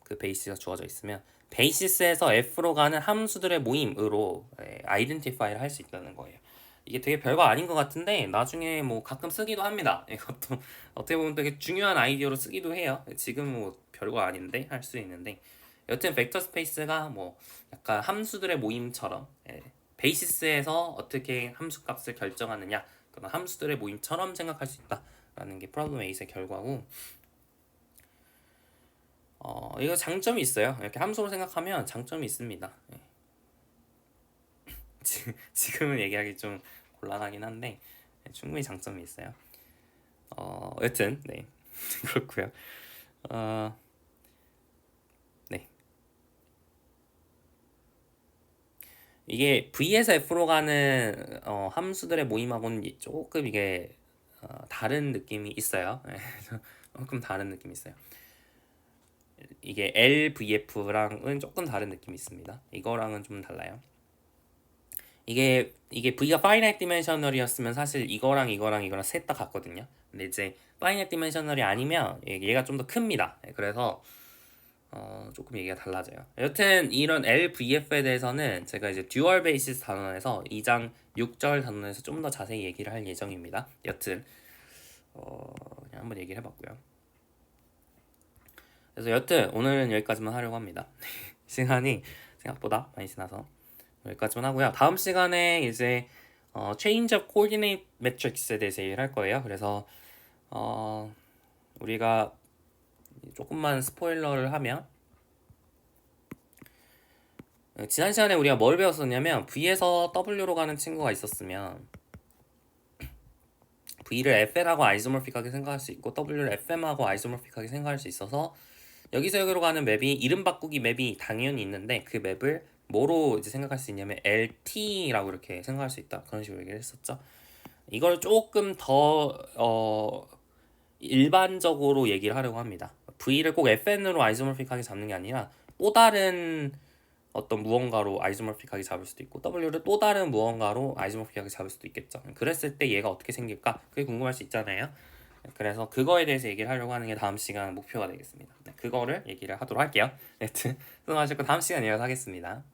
베이시스에서 F로 가는 함수들의 모임으로 아이덴티파이를 할 수 있다는 거예요. 이게 되게 별거 아닌 것 같은데 나중에 뭐 가끔 쓰기도 합니다. 이것도 어떻게 보면 되게 중요한 아이디어로 쓰기도 해요. 지금은 뭐 별거 아닌데 할 수 있는데 여튼 벡터 스페이스가 뭐 약간 함수들의 모임처럼 베이시스에서 어떻게 함수 값을 결정하느냐 그런 함수들의 모임처럼 생각할 수 있다라는 게 프로블럼 8의 결과고 이거 장점이 있어요. 이렇게 함수로 생각하면 장점이 있습니다. 지금은 얘기하기 좀 곤란하긴 한데 충분히 장점이 있어요. 여튼 네 그렇고요. 네 이게 V에서 F로 가는 함수들의 모임하고는 조금 이게 다른 느낌이 있어요. 네, 조금 다른 느낌이 있어요. 이게 LVF랑은 조금 다른 느낌이 있습니다. 이거랑은 좀 달라요. 이게 V가 finite dimensional이었으면 사실 이거랑 셋 다 같거든요. 근데 이제 finite dimensional이 아니면 얘가 좀 더 큽니다. 그래서 조금 얘기가 달라져요. 여튼 이런 LVF에 대해서는 제가 이제 듀얼 베이시스 단원에서 2장 6절 단원에서 좀 더 자세히 얘기를 할 예정입니다. 여튼 그냥 한번 얘기를 해봤고요. 그래서 여튼 오늘은 여기까지만 하려고 합니다. 시간이 생각보다 많이 지나서 여기까지만 하고요. 다음 시간에 이제 change of coordinate matrix에 대해서 얘기를 할 거예요. 그래서 우리가 조금만 스포일러를 하면 지난 시간에 우리가 뭘 배웠었냐면 V에서 W로 가는 친구가 있었으면 V를 FN하고 아이소모픽하게 생각할 수 있고 W를 FM하고 아이소모픽하게 생각할 수 있어서 여기서 여기로 가는 맵이 이름 바꾸기 맵이 당연히 있는데 그 맵을 뭐로 이제 생각할 수 있냐면 LT라고 이렇게 생각할 수 있다. 그런 식으로 얘기를 했었죠. 이걸 조금 더 일반적으로 얘기를 하려고 합니다. V를 꼭 FN으로 아이소모픽하게 잡는 게 아니라 또 다른 어떤 무언가로 아이소모픽하게 잡을 수도 있고 W를 또 다른 무언가로 아이소모픽하게 잡을 수도 있겠죠. 그랬을 때 얘가 어떻게 생길까? 그게 궁금할 수 있잖아요. 그래서 그거에 대해서 얘기를 하려고 하는 게 다음 시간 목표가 되겠습니다. 그거를 얘기를 하도록 할게요. 여튼 수고하셨고 다음 시간에 이어서 하겠습니다.